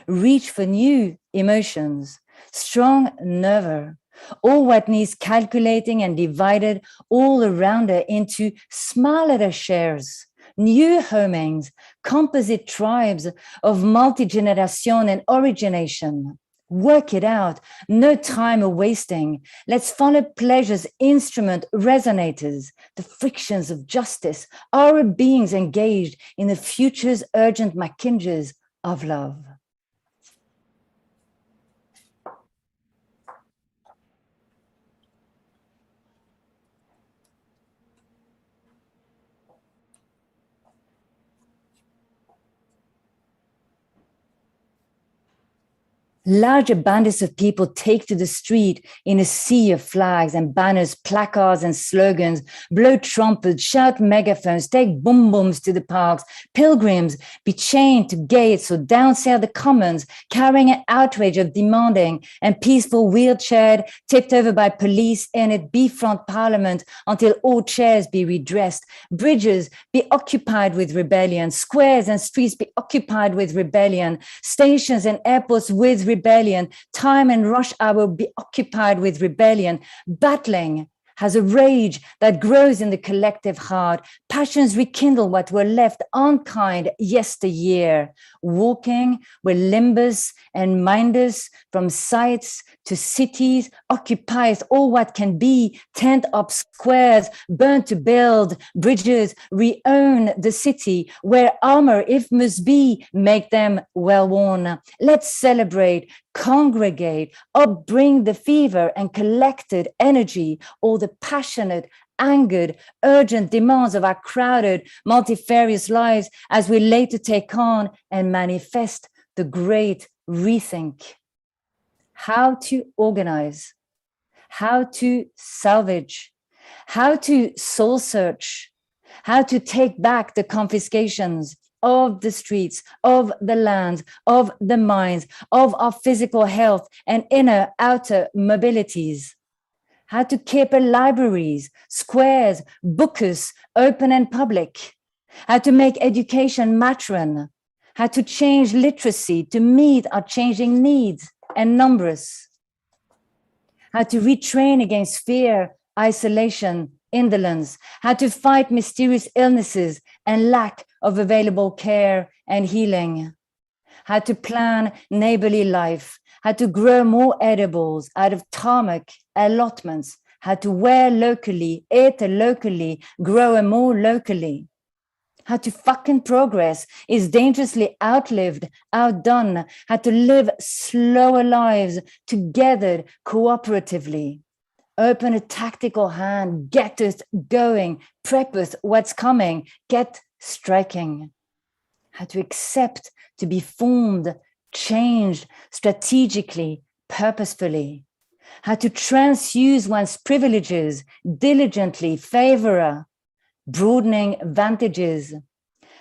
reach for new emotions, strong nerver, all what needs calculating and divided all around her into smaller shares, new homings, composite tribes of multi-generation and origination. Work it out, no time wasting. Let's follow pleasure's instrument resonators, the frictions of justice, our beings engaged in the future's urgent machinges of love. Large abundance of people take to the street in a sea of flags and banners, placards and slogans, blow trumpets, shout megaphones, take boom booms to the parks. Pilgrims be chained to gates or downsail the commons, carrying an outrage of demanding and peaceful wheelchaired, tipped over by police in it, befront parliament until all chairs be redressed. Bridges be occupied with rebellion, squares and streets be occupied with rebellion, stations and airports with rebellion, time and rush hour be occupied with rebellion. Battling has a rage that grows in the collective heart. Passions rekindle what were left unkind yesteryear. Walking with limbus and mindus from sites to cities occupies all what can be. Tent up squares, burn to build bridges, re-own the city, wear armor if must be, make them well worn. Let's celebrate, congregate, upbring the fever and collected energy, all the passionate, angered, urgent demands of our crowded, multifarious lives as we later take on and manifest the great rethink. How to organize, how to salvage, how to soul search, how to take back the confiscations of the streets, of the lands, of the minds, of our physical health and inner, outer mobilities. How to keep libraries, squares, bookers open and public. How to make education matron. How to change literacy to meet our changing needs and numbers. How to retrain against fear, isolation, indolence. How to fight mysterious illnesses and lack of available care and healing. How to plan neighborly life. How to grow more edibles out of tarmac allotments, how to wear locally, eat locally, grow more locally. How to fucking progress is dangerously outlived, outdone, how to live slower lives together cooperatively. Open a tactical hand, get us going, prep us what's coming, get striking. How to accept to be formed, changed strategically, purposefully. How to transuse one's privileges, diligently favor, broadening vantages.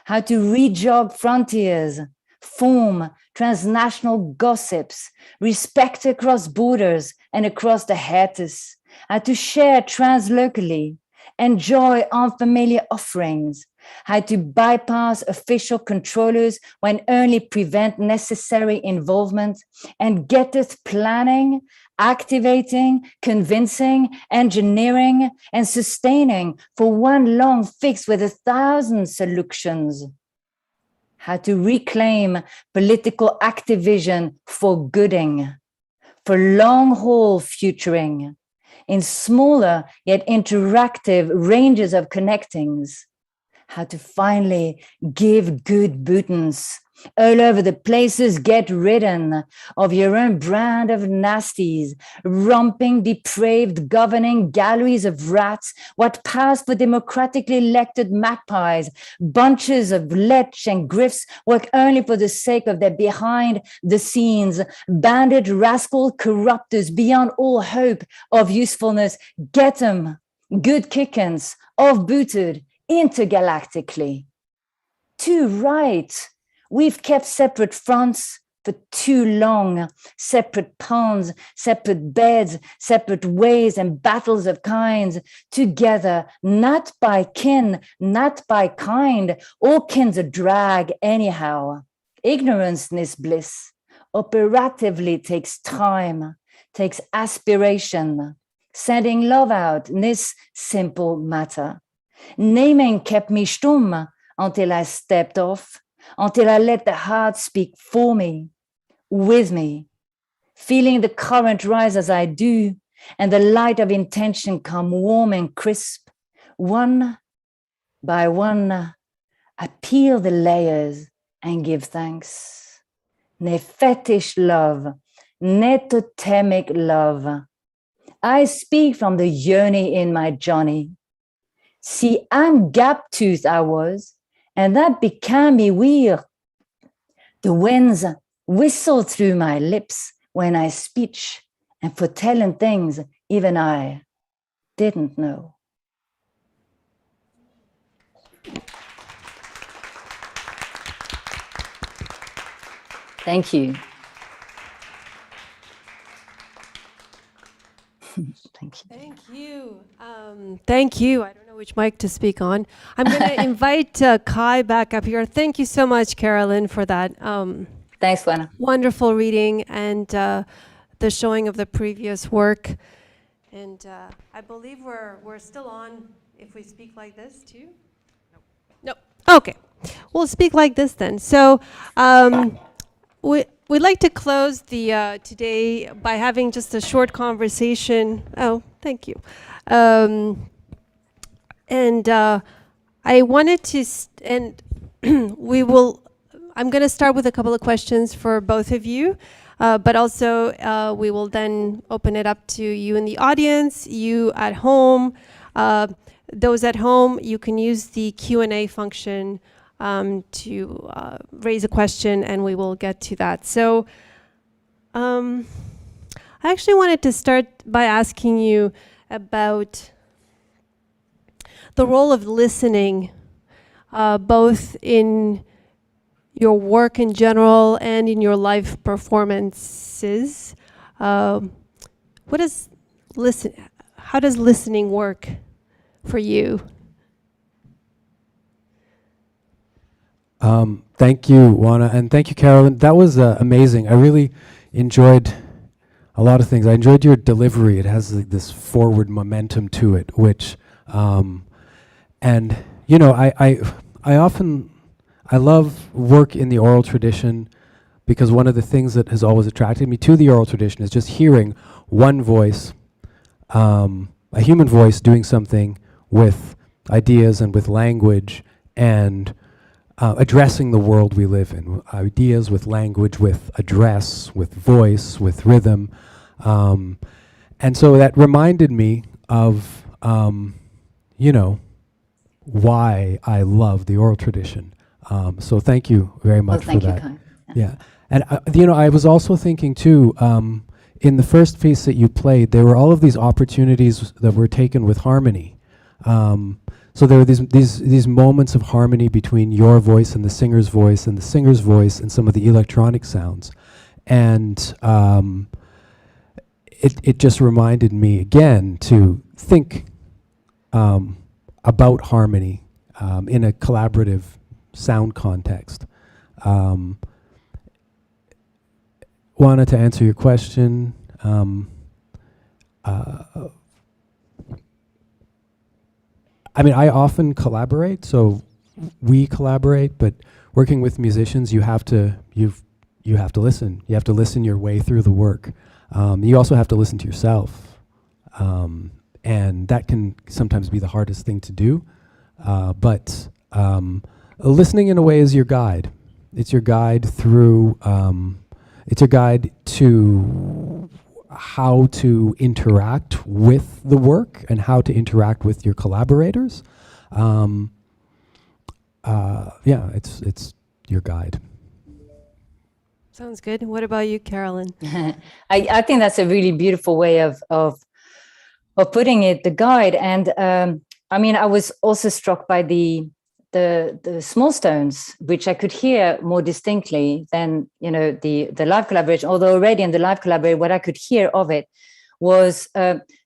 How to rejog frontiers, form transnational gossips, respect across borders and across the haters. How to share translocally, enjoy unfamiliar offerings. How to bypass official controllers when only prevent necessary involvement, and get us planning, activating, convincing, engineering, and sustaining for one long fix with 1,000 solutions. How to reclaim political activism for gooding, for long-haul futuring, in smaller yet interactive ranges of connectings. How to finally give good buttons all over the places, get ridden of your own brand of nasties, romping, depraved, governing galleries of rats, what pass for democratically elected magpies, bunches of lech and griffs work only for the sake of their behind the scenes, bandit rascal corrupters beyond all hope of usefulness, get them, good kickins, off-booted, intergalactically. Too right. We've kept separate fronts for too long, separate ponds, separate beds, separate ways and battles of kinds, together, not by kin, not by kind, all kin's a drag anyhow. Ignorance is bliss, operatively takes time, takes aspiration, sending love out, this simple matter. Naming kept me stumm until I stepped off, until I let the heart speak for me, with me, feeling the current rise as I do, and the light of intention come warm and crisp. One by one, I peel the layers and give thanks. Ne fetish love, ne totemic love. I speak from the yearning in my Johnny. See, I'm gap-toothed I was, and that became me weird. The winds whistle through my lips when I speech, and for telling things even I didn't know. Thank you. Thank you. Thank you. Thank you. I don't know which mic to speak on. I'm going to invite Kaie back up here. Thank you so much, Carolyn, for that Thanks, Oana. wonderful reading and the showing of the previous work. And I believe we're still on if we speak like this too. No. Okay. We'll speak like this then. So we'd like to close the today by having just a short conversation. Oh, thank you. And I wanted to, I'm going to start with a couple of questions for both of you, but also we will then open it up to you in the audience, you at home. Those at home, you can use the Q&A function to raise a question, and we will get to that. So I actually wanted to start by asking you about the role of listening, both in your work in general and in your live performances. How does listening work for you? Thank you, Oana, and thank you, Carolyn. That was amazing. I really enjoyed a lot of things. I enjoyed your delivery. It has like this forward momentum to it, which, and you know, I love work in the oral tradition because one of the things that has always attracted me to the oral tradition is just hearing one voice, a human voice doing something with ideas and with language and addressing the world we live in. Ideas with language, with address, with voice, with rhythm. And so that reminded me of, you know, why I love the oral tradition. So thank you very much for that. Thank you, Kaie. Yeah. And, you know, I was also thinking too, in the first piece that you played, there were all of these opportunities that were taken with harmony. So there were these moments of harmony between your voice and the singer's voice and the singer's voice and some of the electronic sounds. And it just reminded me again to think about harmony in a collaborative sound context. Wanted to answer your question. I mean, I often collaborate, so we collaborate, but working with musicians, you have to listen. You have to listen your way through the work. You also have to listen to yourself. And that can sometimes be the hardest thing to do. But listening in a way is your guide. It's your guide through, it's your guide to how to interact with the work and how to interact with your collaborators. Yeah, it's your guide. Sounds good. What about you, Carolyn? I think that's a really beautiful way of putting it, the guide. And I mean, I was also struck by the small stones, which I could hear more distinctly than, you know, the live collaboration. Although already in the live collaboration, what I could hear of it was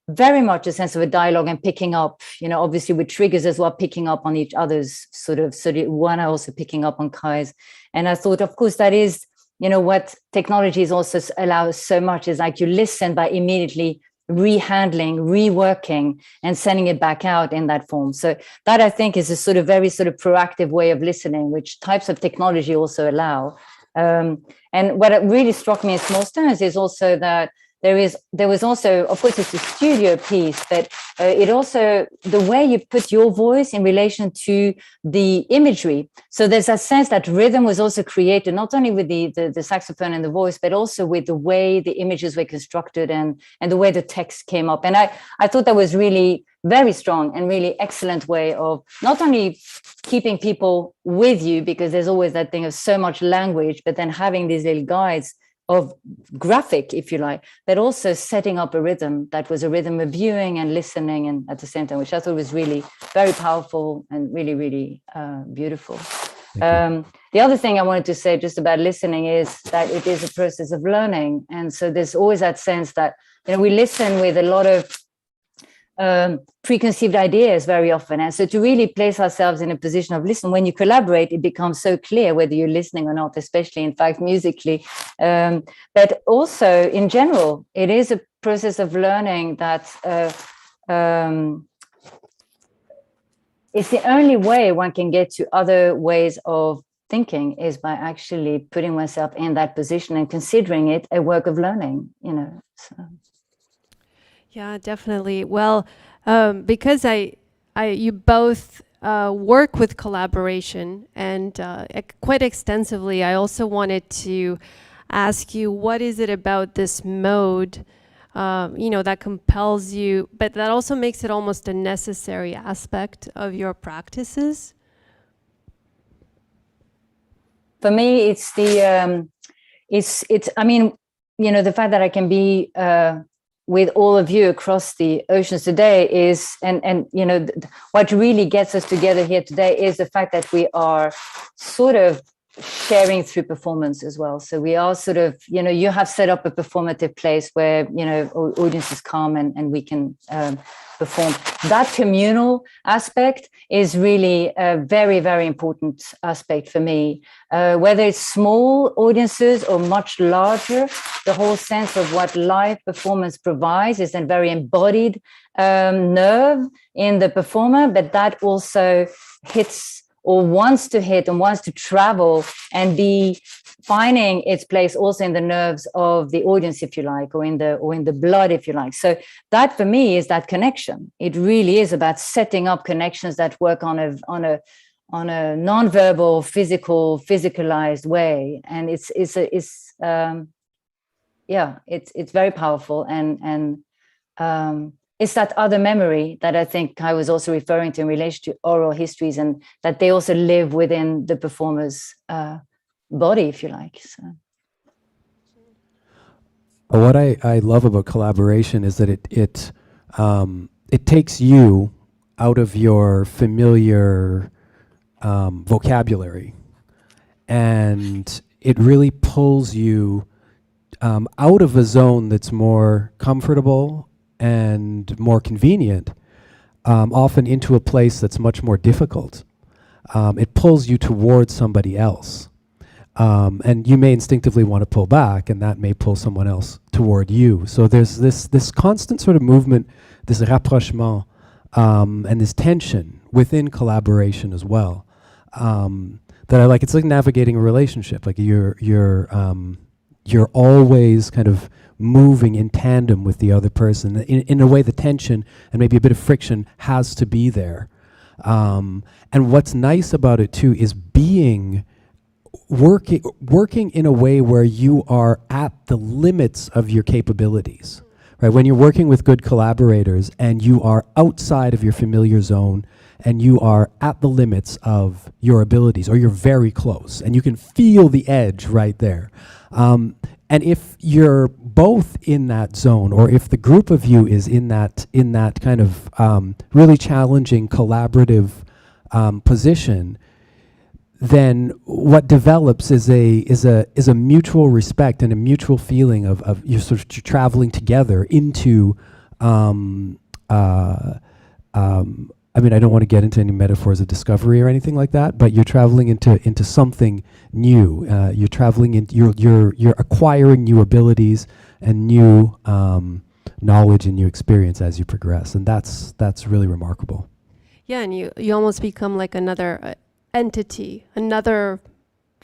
very much a sense of a dialogue and picking up, you know, obviously with triggers as well, picking up on each other's sort of one, also picking up on Kaie's. And I thought, of course, that is, you know, what technology is also allows so much is like you listen by immediately rehandling, reworking, and sending it back out in that form. So that, I think, is a sort of very sort of proactive way of listening, which types of technology also allow. And what really struck me in Small Stones is also that there was also, of course, it's a studio piece, but it also, the way you put your voice in relation to the imagery. So there's a sense that rhythm was also created, not only with the saxophone and the voice, but also with the way the images were constructed and the way the text came up. And I thought that was really very strong and really excellent way of not only keeping people with you, because there's always that thing of so much language, but then having these little guides of graphic, if you like, but also setting up a rhythm that was a rhythm of viewing and listening, and at the same time, which I thought was really very powerful and really, really beautiful. The other thing I wanted to say just about listening is that it is a process of learning. And so there's always that sense that, you know, we listen with a lot of preconceived ideas very often. And so to really place ourselves in a position of listen, when you collaborate, it becomes so clear whether you're listening or not, especially in fact musically. But also in general, it is a process of learning that it's the only way one can get to other ways of thinking is by actually putting oneself in that position and considering it a work of learning, you know. So. Yeah, definitely. Well, because you both work with collaboration and quite extensively, I also wanted to ask you, what is it about this mode, you know, that compels you, but that also makes it almost a necessary aspect of your practices? For me, it's the I mean, you know, the fact that I can be with all of you across the oceans today is, and you know, what really gets us together here today is the fact that we are sort of sharing through performance as well. So we are sort of, you know, you have set up a performative place where, you know, audiences come and we can perform. That communal aspect is really a very, very important aspect for me. Whether it's small audiences or much larger, the whole sense of what live performance provides is a very embodied nerve in the performer, but that also hits or wants to hit and wants to travel and be finding its place also in the nerves of the audience, if you like, or in the blood, if you like. So that for me is that connection. It really is about setting up connections that work on a non-verbal, physicalized way, and it's very powerful and it's that other memory that I think I was also referring to in relation to oral histories, and that they also live within the performer's body, if you like. So. What I love about collaboration is that it takes you out of your familiar vocabulary, and it really pulls you out of a zone that's more comfortable and more convenient, often into a place that's much more difficult. It pulls you towards somebody else. And you may instinctively want to pull back, and that may pull someone else toward you. So there's this constant sort of movement, this rapprochement, and this tension within collaboration as well, that I like. It's like navigating a relationship. Like you're always kind of moving in tandem with the other person. In a way, the tension and maybe a bit of friction has to be there. And what's nice about it too is working in a way where you are at the limits of your capabilities. Right? When you're working with good collaborators and you are outside of your familiar zone and you are at the limits of your abilities, or you're very close and you can feel the edge right there. And if you're both in that zone, or if the group of you is in that kind of really challenging collaborative position, then what develops is a mutual respect and a mutual feeling of you're sort of traveling together into. I mean, I don't want to get into any metaphors of discovery or anything like that, but you're traveling into something new. You're traveling in. You're acquiring new abilities and new knowledge and new experience as you progress, and that's really remarkable. Yeah, and you almost become like another entity, another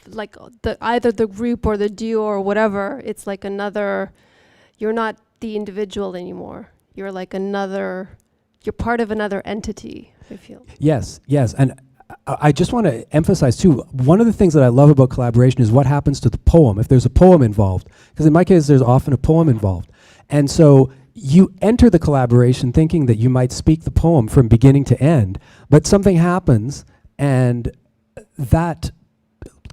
like either the group or the duo or whatever, it's like another, you're not the individual anymore. You're like another, you're part of another entity, I feel. Yes, yes. And I just want to emphasize too, one of the things that I love about collaboration is what happens to the poem, if there's a poem involved. Because in my case, there's often a poem involved. And so you enter the collaboration thinking that you might speak the poem from beginning to end, but something happens and that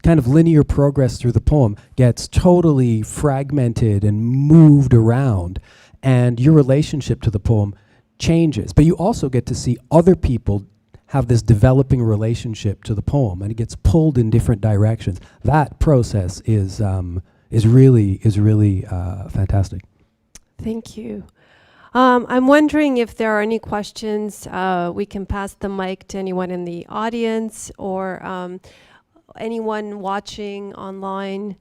kind of linear progress through the poem gets totally fragmented and moved around, and your relationship to the poem changes. But you also get to see other people have this developing relationship to the poem, and it gets pulled in different directions. That process is really fantastic. Thank you. I'm wondering if there are any questions. We can pass the mic to anyone in the audience or anyone watching online.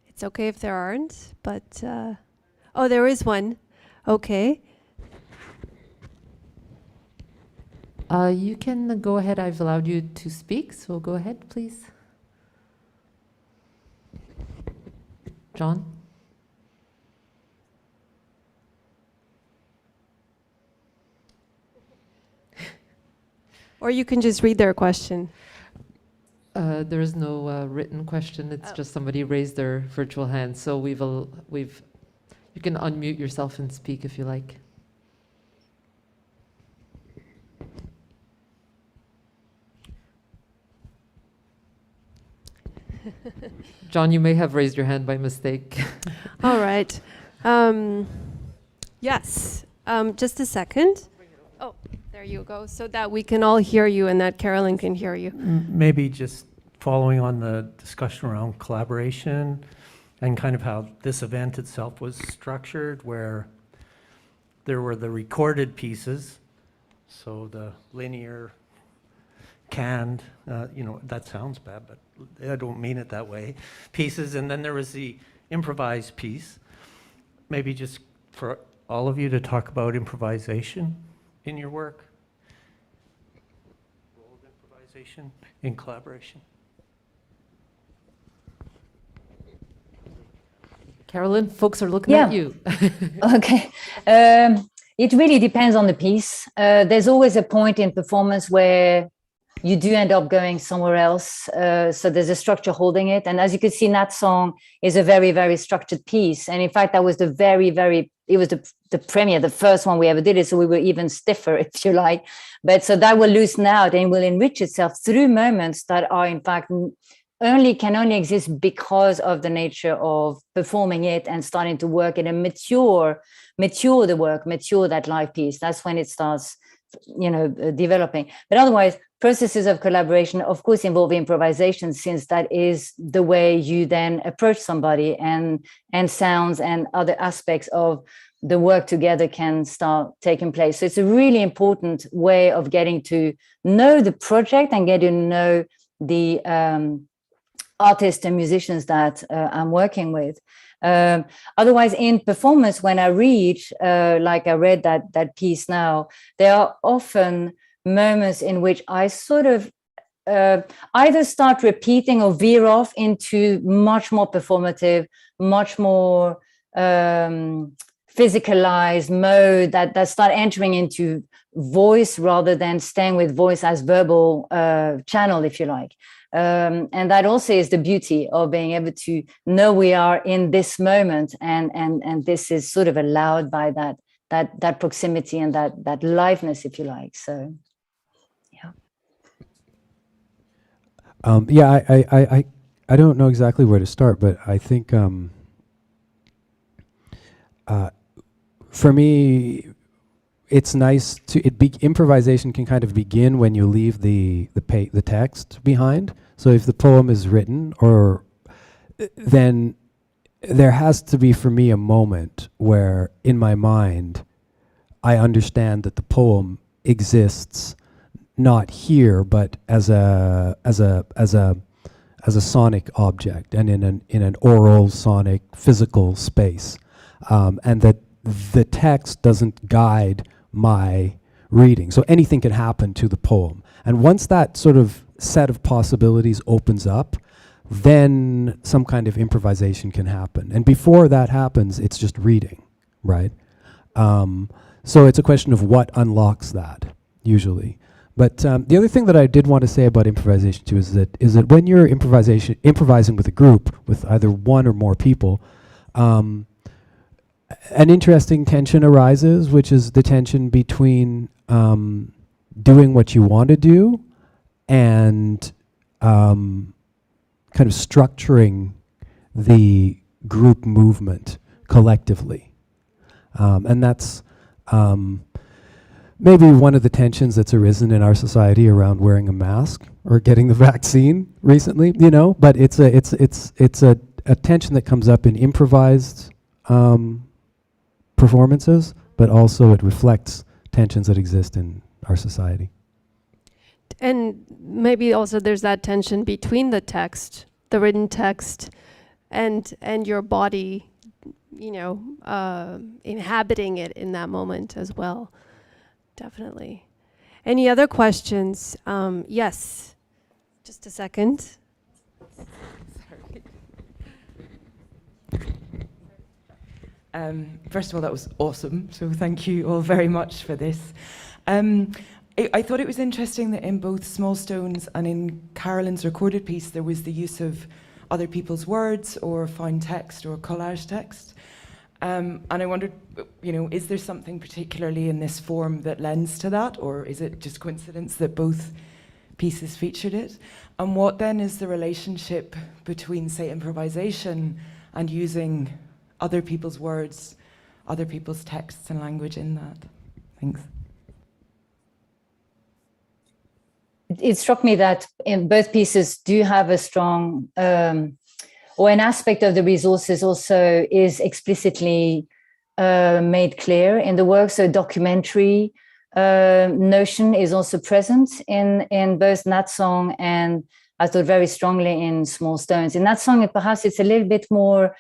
It's okay if there aren't, but oh, there is one. Okay. You can go ahead. I've allowed you to speak, so go ahead, please. John? Or you can just read their question. There is no written question. It's just somebody raised their virtual hand. So you can unmute yourself and speak if you like. John, you may have raised your hand by mistake. All right. Yes. Just a second. Oh, there you go. So that we can all hear you and that Carolyn can hear you. Maybe just following on the discussion around collaboration and kind of how this event itself was structured, where there were the recorded pieces, so the linear, canned, that sounds bad, but I don't mean it that way, pieces, and then there was the improvised piece. Maybe just for all of you to talk about improvisation in your work, role of improvisation in collaboration. Carolyn, folks are looking at you. Okay. It really depends on the piece. There's always a point in performance where you do end up going somewhere else. So there's a structure holding it. And as you can see, that song is a very, very structured piece. And in fact, that was it was the premiere, the first one we ever did it. So we were even stiffer, if you like. But so that will loosen out and will enrich itself through moments that are in fact can only exist because of the nature of performing it and starting to work it and mature the work, mature that live piece. That's when it starts, developing. But otherwise, processes of collaboration, of course, involve improvisation, since that is the way you then approach somebody, and sounds and other aspects of the work together can start taking place. So it's a really important way of getting to know the project and getting to know the artists and musicians that I'm working with. Otherwise, in performance, when I read, like I read that piece now, there are often moments in which I sort of either start repeating or veer off into much more performative, much more physicalized mode that start entering into voice rather than staying with voice as verbal channel, if you like. And that also is the beauty of being able to know we are in this moment, and this is sort of allowed by that proximity and that liveness, if you like. So, yeah. I don't know exactly where to start, but I think for me, it's nice to improvisation can kind of begin when you leave the text behind. So if the poem is written, or then there has to be for me a moment where in my mind I understand that the poem exists not here but as a sonic object and in an oral, sonic, physical space, and that the text doesn't guide my reading. So anything can happen to the poem. And once that sort of set of possibilities opens up, then some kind of improvisation can happen. And before that happens, it's just reading, right? So it's a question of what unlocks that, usually. But the other thing that I did want to say about improvisation too is that when you're improvising with a group, with either one or more people, an interesting tension arises, which is the tension between doing what you want to do and kind of structuring the group movement collectively. And that's maybe one of the tensions that's arisen in our society around wearing a mask or getting the vaccine recently, you know, but it's a tension that comes up in improvised performances, but also it reflects tensions that exist in our society. And maybe also there's that tension between the text, the written text, and your body, you know, inhabiting it in that moment as well. Definitely. Any other questions? Yes. Just a second. First of all, that was awesome. So thank you all very much for this. I thought it was interesting that in both Small Stones and in Carolyn's recorded piece, there was the use of other people's words or found text or collage text. And I wondered, you know, is there something particularly in this form that lends to that, or is it just coincidence that both pieces featured it? And what then is the relationship between, say, improvisation and using other people's words, other people's texts and language in that? Thanks. It struck me that in both pieces do have a strong, or an aspect of the resources also is explicitly made clear in the work. So documentary notion is also present in both that song and I thought very strongly in Small Stones. In that song, perhaps it's a little bit more,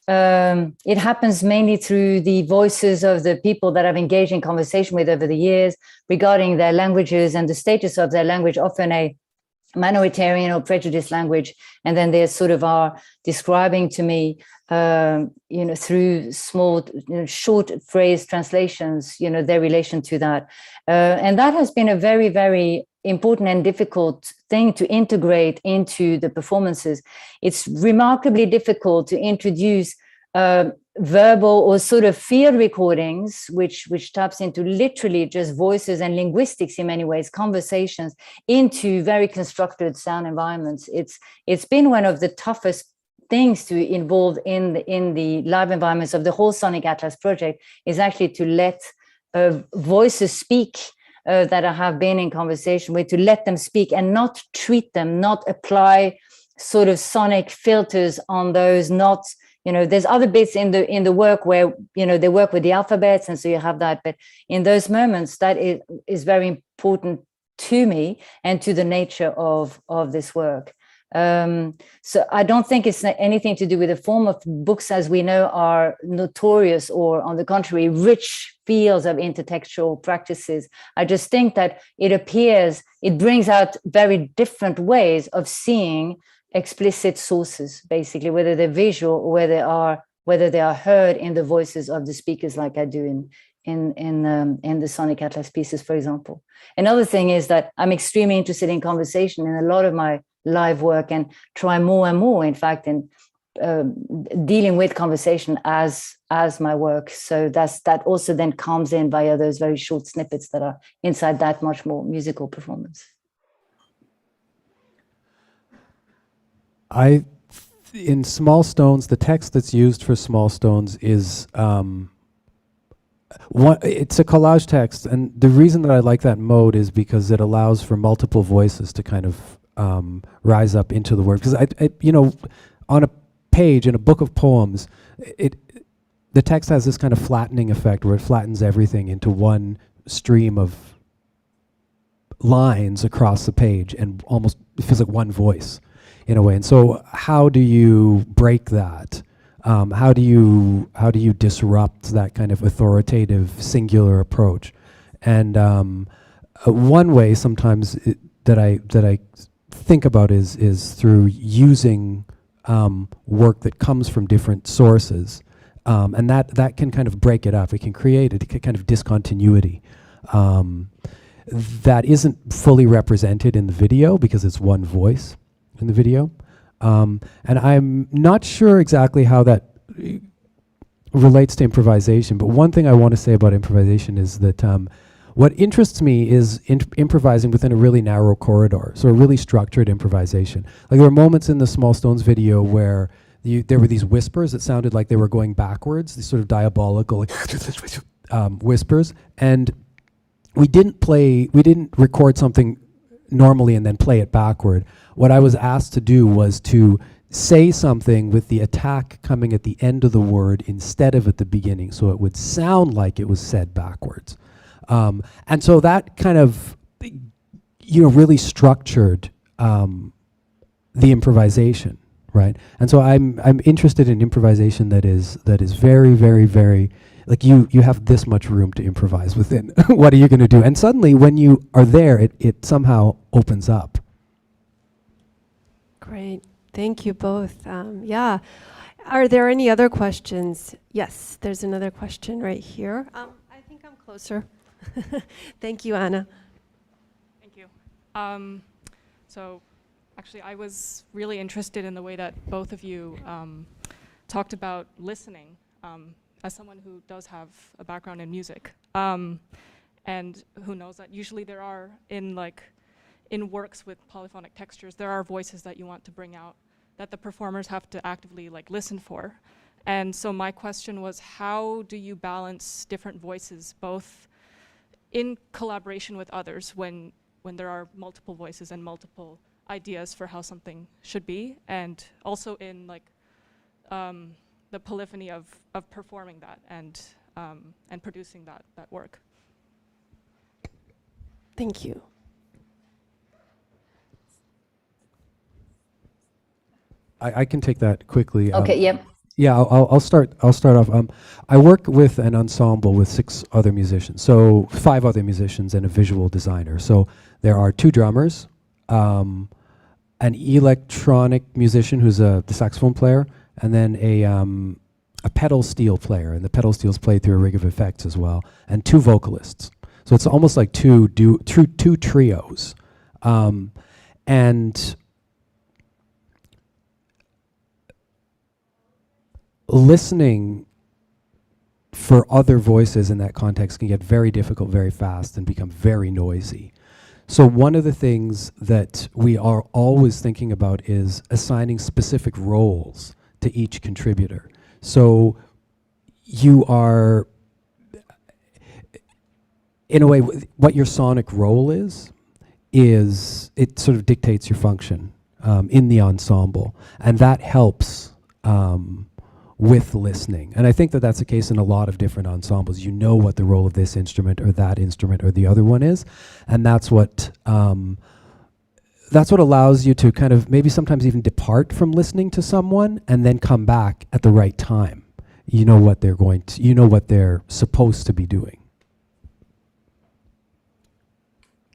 it happens mainly through the voices of the people that I've engaged in conversation with over the years regarding their languages and the status of their language, often a minoritarian or prejudiced language, and then they sort of are describing to me, you know, through small, you know, short phrase translations, you know, their relation to that. And that has been a very, very important and difficult thing to integrate into the performances. It's remarkably difficult to introduce verbal or sort of field recordings, which taps into literally just voices and linguistics in many ways, conversations, into very constructed sound environments. It's been one of the toughest things to involve in the live environments of the whole Sonic Atlas project, is actually to let voices speak that I have been in conversation with, to let them speak and not treat them, not apply sort of sonic filters on those, not, you know, there's other bits in the work where, you know, they work with the alphabets, and so you have that, but in those moments that is very important to me and to the nature of this work. So I don't think it's anything to do with the form of books, as we know, are notorious or, on the contrary, rich fields of intertextual practices. I just think that it brings out very different ways of seeing explicit sources, basically, whether they're visual or whether they are heard in the voices of the speakers, like I do in the Sonic Atlas pieces, for example. Another thing is that I'm extremely interested in conversation in a lot of my live work, and try more and more, in fact, in dealing with conversation as my work. So that also then comes in via those very short snippets that are inside that much more musical performance. In Small Stones, the text that's used for Small Stones is it's a collage text, and the reason that I like that mode is because it allows for multiple voices to kind of rise up into the word. Because I you know, on a page in a book of poems, the text has this kind of flattening effect where it flattens everything into one stream of lines across the page, and almost it feels like one voice in a way. And so how do you break that? How do you disrupt that kind of authoritative singular approach? And one way sometimes that I think about is through using work that comes from different sources, and that can kind of break it up. It can create a kind of discontinuity that isn't fully represented in the video because it's one voice in the video. And I'm not sure exactly how that relates to improvisation, but one thing I want to say about improvisation is that what interests me is improvising within a really narrow corridor, so a really structured improvisation. Like there were moments in the Small Stones video where there were these whispers that sounded like they were going backwards, these sort of diabolical whispers, and we didn't record something normally and then play it backward. What I was asked to do was to say something with the attack coming at the end of the word instead of at the beginning, so it would sound like it was said backwards. And so that kind of, really structured the improvisation, right? And so I'm interested in improvisation that is very, very, very, like you have this much room to improvise within. What are you going to do? And suddenly, when you are there, it somehow opens up. Great. Thank you both. Yeah. Are there any other questions? Yes, there's another question right here. I think I'm closer. Thank you, Anna. Thank you. So actually, I was really interested in the way that both of you talked about listening, as someone who does have a background in music. And who knows that usually there are, in works with polyphonic textures, there are voices that you want to bring out that the performers have to actively listen for. And so my question was, how do you balance different voices, both in collaboration with others when there are multiple voices and multiple ideas for how something should be, and also in the polyphony of performing that and producing that work? Thank you. I can take that quickly. Okay, yep. Yeah, I'll start off. I work with an ensemble with 6 other musicians, so 5 other musicians and a visual designer. So there are 2 drummers, an electronic musician who's the saxophone player, and then a pedal steel player, and the pedal steel's played through a rig of effects as well, and 2 vocalists. So it's almost like two trios, and listening for other voices in that context can get very difficult very fast and become very noisy. So one of the things that we are always thinking about is assigning specific roles to each contributor. So you are, in a way, what your sonic role is it sort of dictates your function in the ensemble, and that helps with listening. And I think that that's the case in a lot of different ensembles. You know what the role of this instrument or that instrument or the other one is, and that's what allows you to kind of maybe sometimes even depart from listening to someone and then come back at the right time. You know what they're supposed to be doing.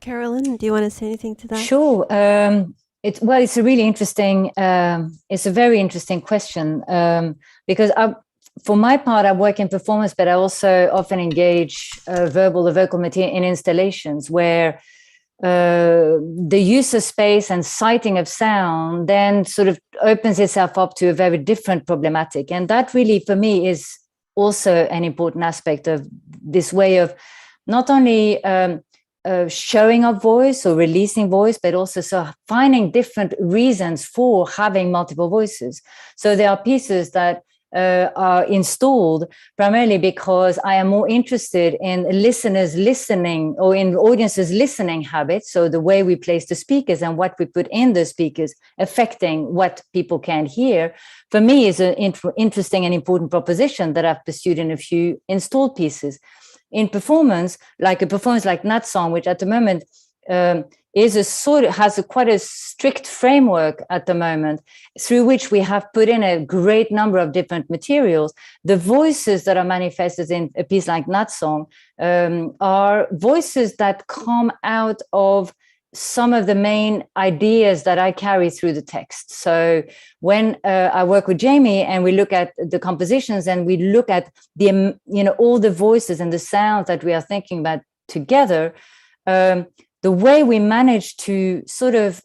Carolyn, do you want to say anything to that? Sure. It's a really interesting, it's a very interesting question, because for my part, I work in performance, but I also often engage vocal material in installations where the use of space and sighting of sound then sort of opens itself up to a very different problematic. And that really, for me, is also an important aspect of this way of not only showing up voice or releasing voice, but also finding different reasons for having multiple voices. So there are pieces that are installed primarily because I am more interested in listeners listening or in audiences listening habits. So the way we place the speakers and what we put in the speakers affecting what people can hear, for me is an interesting and important proposition that I've pursued in a few installed pieces. In performance like Nat Song, which at the moment is has quite a strict framework at the moment, through which we have put in a great number of different materials. The voices that are manifested in a piece like Nat Song are voices that come out of some of the main ideas that I carry through the text. So when I work with Jamie and we look at the compositions and we look at the, all the voices and the sounds that we are thinking about together, the way we manage to sort of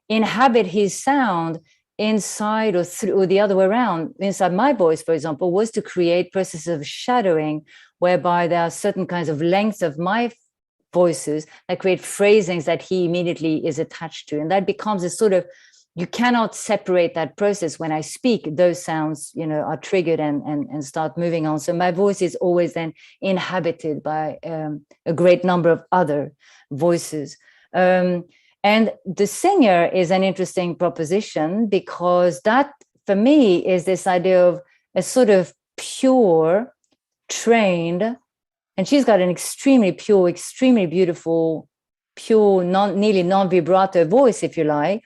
inhabit his sound inside or the other way around, inside my voice, for example, was to create processes of shadowing, whereby there are certain kinds of lengths of my voices that create phrasings that he immediately is attached to. And that becomes a sort of, you cannot separate that process. When I speak, those sounds, are triggered and start moving on. So my voice is always then inhabited by a great number of other voices. And the singer is an interesting proposition, because that, for me, is this idea of a sort of pure, trained, and she's got an extremely pure, extremely beautiful, pure, nearly non-vibrato voice, if you like.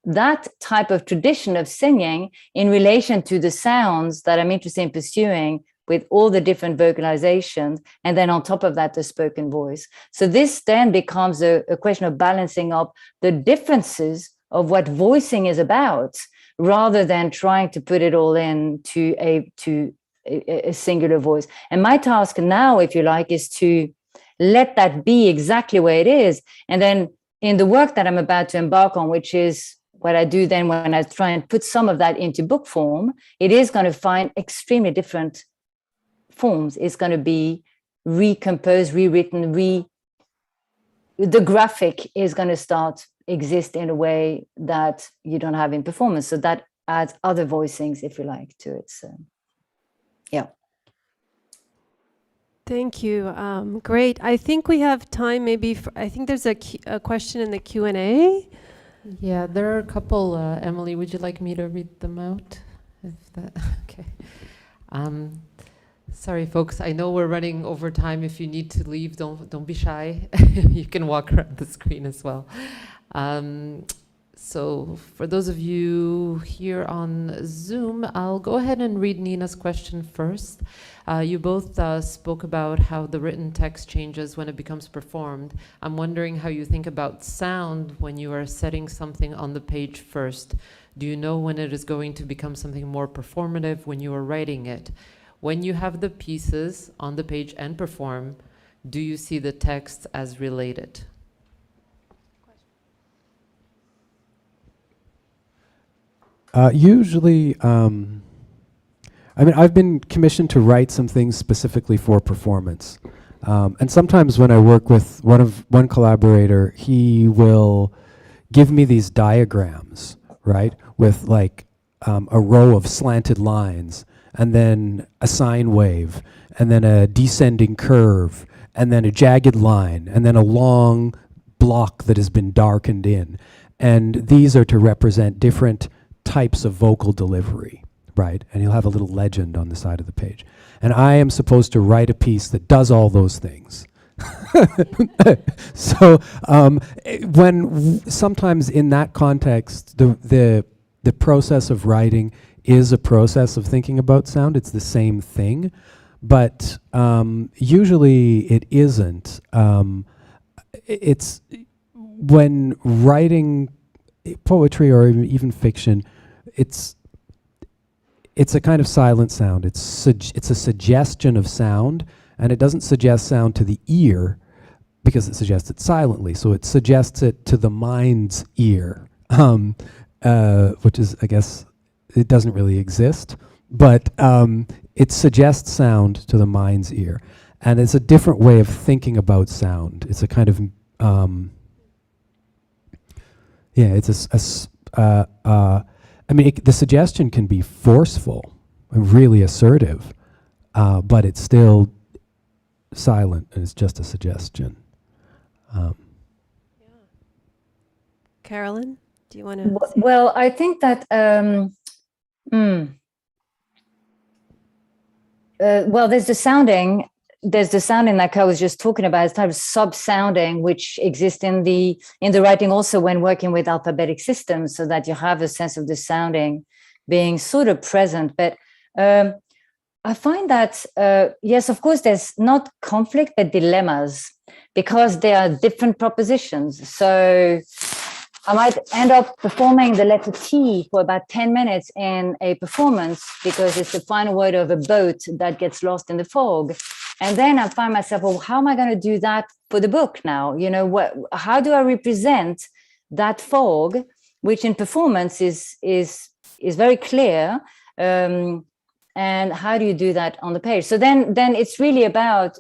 That type of tradition of singing in relation to the sounds that I'm interested in pursuing, with all the different vocalizations, and then on top of that, the spoken voice. So this then becomes a question of balancing up the differences of what voicing is about, rather than trying to put it all into a singular voice. And my task now, if you like, is to let that be exactly where it is. And then in the work that I'm about to embark on, which is what I do then when I try and put some of that into book form, it is going to find extremely different forms. It's going to be recomposed, rewritten, the graphic is going to start exist in a way that you don't have in performance. So that adds other voicings, if you like, to it. So yeah. Thank you. Great. I think we have time maybe I think there's a question in the Q&A. Yeah, there are a couple. Emily, would you like me to read them out? Okay. Sorry, folks. I know we're running over time. If you need to leave, don't be shy. You can walk around the screen as well. So for those of you here on Zoom, I'll go ahead and read Nina's question first. You both spoke about how the written text changes when it becomes performed. I'm wondering how you think about sound when you are setting something on the page first. Do you know when it is going to become something more performative when you are writing it? When you have the pieces on the page and perform, do you see the text as related? Usually, I've been commissioned to write some things specifically for performance. And sometimes when I work with one collaborator, he will give me these diagrams, right? With like a row of slanted lines, and then a sine wave, and then a descending curve, and then a jagged line, and then a long block that has been darkened in. And these are to represent different types of vocal delivery, right? And he'll have a little legend on the side of the page. And I am supposed to write a piece that does all those things. So sometimes in that context, the process of writing is a process of thinking about sound. It's the same thing, but usually it isn't. It's when writing poetry or even fiction, it's a kind of silent sound. It's a suggestion of sound, and it doesn't suggest sound to the ear because it suggests it silently. So it suggests it to the mind's ear, which is, I guess, it doesn't really exist, but it suggests sound to the mind's ear, and it's a different way of thinking about sound. It's a kind of the suggestion can be forceful and really assertive, but it's still silent, and it's just a suggestion. Carolyn, do you want to? Well, I think that well, there's the sounding there's the sounding like I was just talking about, it's type of sub-sounding which exists in the writing also when working with alphabetic systems, so that you have a sense of the sounding being sort of present. But I find that, yes, of course, there's not conflict, but dilemmas, because there are different propositions. So I might end up performing the letter T for about 10 minutes in a performance because it's the final word of a boat that gets lost in the fog. And then I find myself, well, how am I going to do that for the book now? You know, how do I represent that fog, which in performance is very clear, and how do you do that on the page? So then it's really about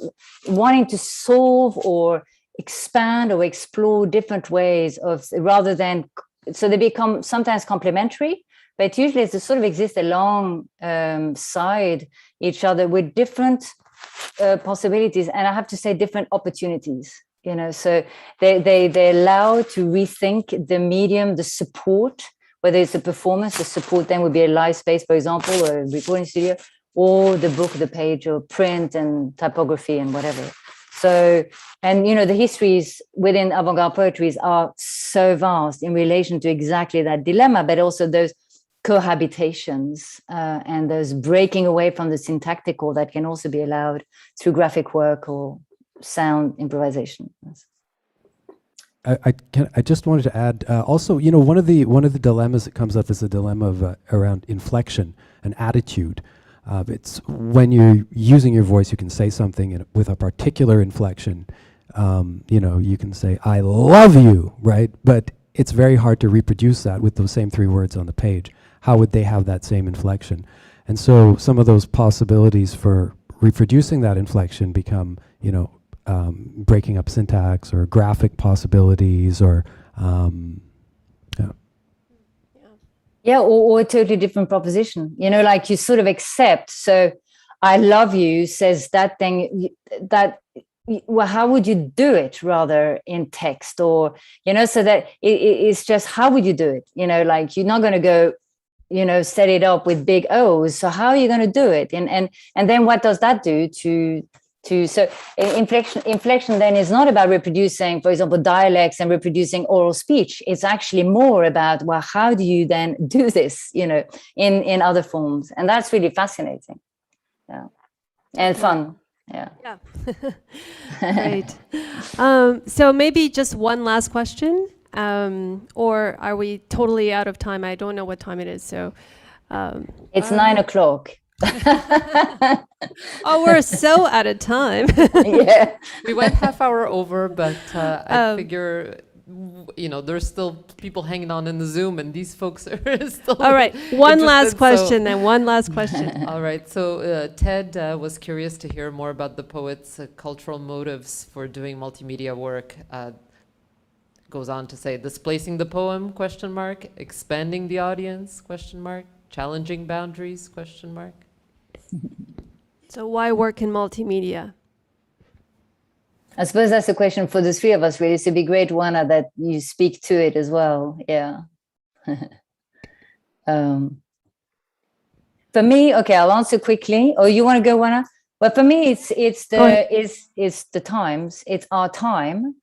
wanting to solve or expand or explore different ways of, rather than, so they become sometimes complementary, but usually it's sort of exist alongside each other with different possibilities, and I have to say different opportunities, you know. So they allow to rethink the medium, the support, whether it's a performance, the support then would be a live space, for example, or a recording studio, or the book, the page, or print and typography and whatever. So, and you know, the histories within avant-garde poetries are so vast in relation to exactly that dilemma, but also those cohabitations and those breaking away from the syntactical that can also be allowed through graphic work or sound improvisation. I just wanted to add also, you know, one of the dilemmas that comes up is the dilemma of around inflection and attitude. It's when you're using your voice, you can say something with a particular inflection. You know, you can say "I love you," right? But it's very hard to reproduce that with those same 3 words on the page. How would they have that same inflection? And so some of those possibilities for reproducing that inflection become, you know, breaking up syntax or graphic possibilities, or or a totally different proposition, you know, like you sort of accept. So I love you says that thing that, well, how would you do it rather in text, or, you know, so that it's just, how would you do it? You know, like you're not going to go, you know, set it up with big O's. So how are you going to do it? And then what does that do to so inflection then is not about reproducing, for example, dialects and reproducing oral speech. It's actually more about, well, how do you then do this, you know, in other forms? And that's really fascinating. Yeah. And fun. Yeah. Great. So maybe just one last question, or are we totally out of time? I don't know what time it is. So it's 9 o'clock. Oh, we're so out of time. Yeah. We went half hour over, but I figure, you know, there's still people hanging on in the Zoom, and these folks are still. All right, one last question, so. then one last question. All right, so Ted was curious to hear more about the poet's cultural motives for doing multimedia work. Goes on to say, displacing the poem, ? Expanding the audience, ? Challenging boundaries, ? So why work in multimedia? I suppose that's a question for the 3 of us, really. So it'd be great, Oana, that you speak to it as well. Yeah. For me, okay, I'll answer quickly. Or you want to go, Oana? Well, for me, it's the times. It's our time.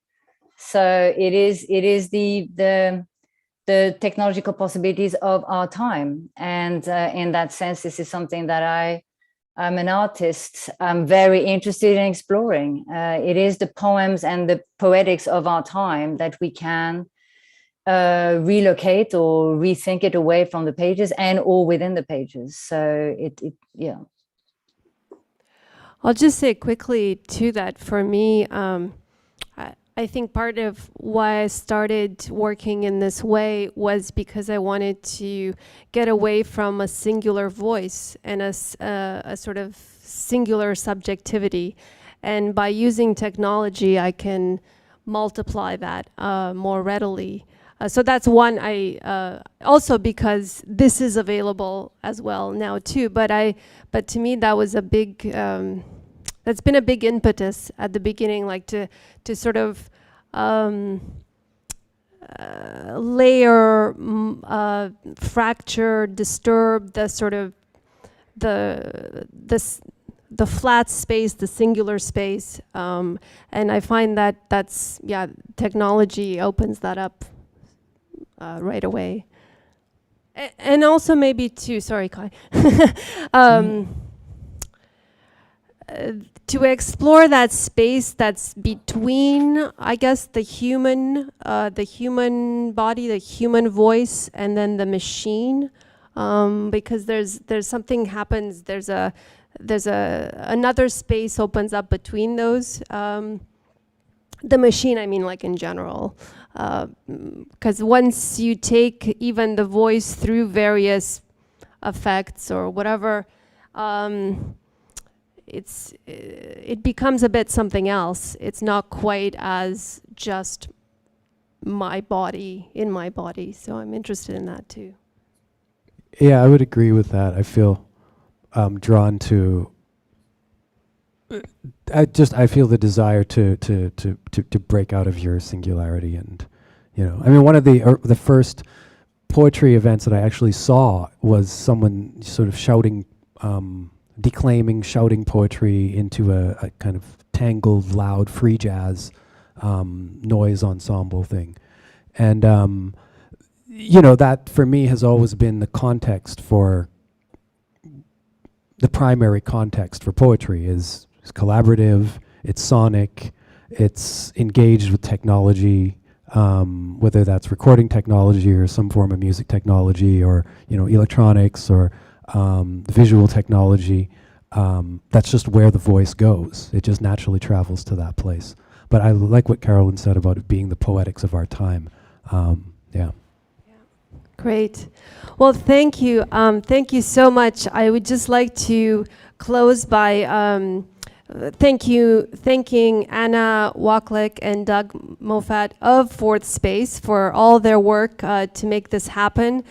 So it is the technological possibilities of our time. And in that sense, this is something that I'm an artist. I'm very interested in exploring. It is the poems and the poetics of our time that we can relocate or rethink it away from the pages and or within the pages. So yeah. I'll just say quickly to that, for me, I think part of why I started working in this way was because I wanted to get away from a singular voice and a sort of singular subjectivity. And by using technology, I can multiply that more readily. So that's one. Also because this is available as well now too. But to me, that was a big. That's been a big impetus at the beginning, like to sort of layer, fracture, disturb the sort of the the flat space, the singular space, and I find that technology opens that up right away. And also maybe too, sorry, Kaie, to explore that space that's between, I guess, the human body, the human voice, and then the machine, because there's something happens. There's another space opens up between those. The machine, I mean, like in general, because once you take even the voice through various effects or whatever, it becomes a bit something else. It's not quite as just my body in my body. So I'm interested in that too. Yeah, I would agree with that. I feel drawn to. I feel the desire to break out of your singularity, and I mean, one of the first poetry events that I actually saw was someone sort of shouting, declaiming, shouting poetry into a kind of tangled, loud, free jazz noise ensemble thing, and that for me has always been the context for. The primary context for poetry is collaborative, it's sonic, it's engaged with technology, whether that's recording technology or some form of music technology or electronics or visual technology. That's just where the voice goes. It just naturally travels to that place. But I like what Carolyn said about it being the poetics of our time. Yeah. Great. Well, thank you. Thank you so much. I would just like to close by thanking Anna Waklik and Doug Moffat of Fourth Space for all their work to make this happen.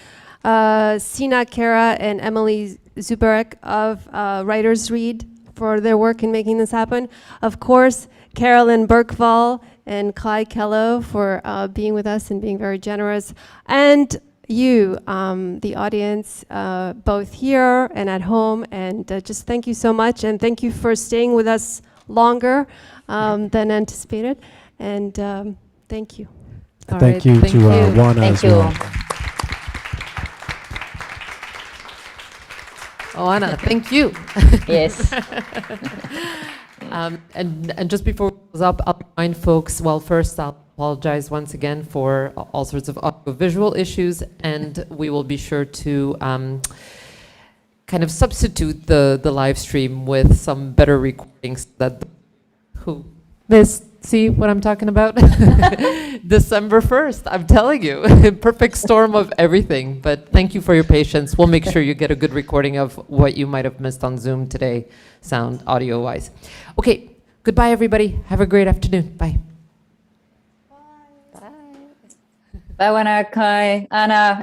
Sina Kara and Emily Zubarek of Writers Read for their work in making this happen. Of course, Carolyn Bergvall and Kaie Kellough for being with us and being very generous. And you, the audience, both here and at home, and just thank you so much, and thank you for staying with us longer than anticipated, and thank you. Thank you to Oana as well. Oana, thank you. Yes. And just before we close up, I'll remind folks, well, first I'll apologize once again for all sorts of audio-visual issues, and we will be sure to kind of substitute the live stream with some better recordings that see what I'm talking about? December 1st, I'm telling you, perfect storm of everything. But thank you for your patience. We'll make sure you get a good recording of what you might have missed on Zoom today, sound, audio-wise. Okay, goodbye, everybody. Have a great afternoon. Bye. Bye, Oana, Kaie, Anna.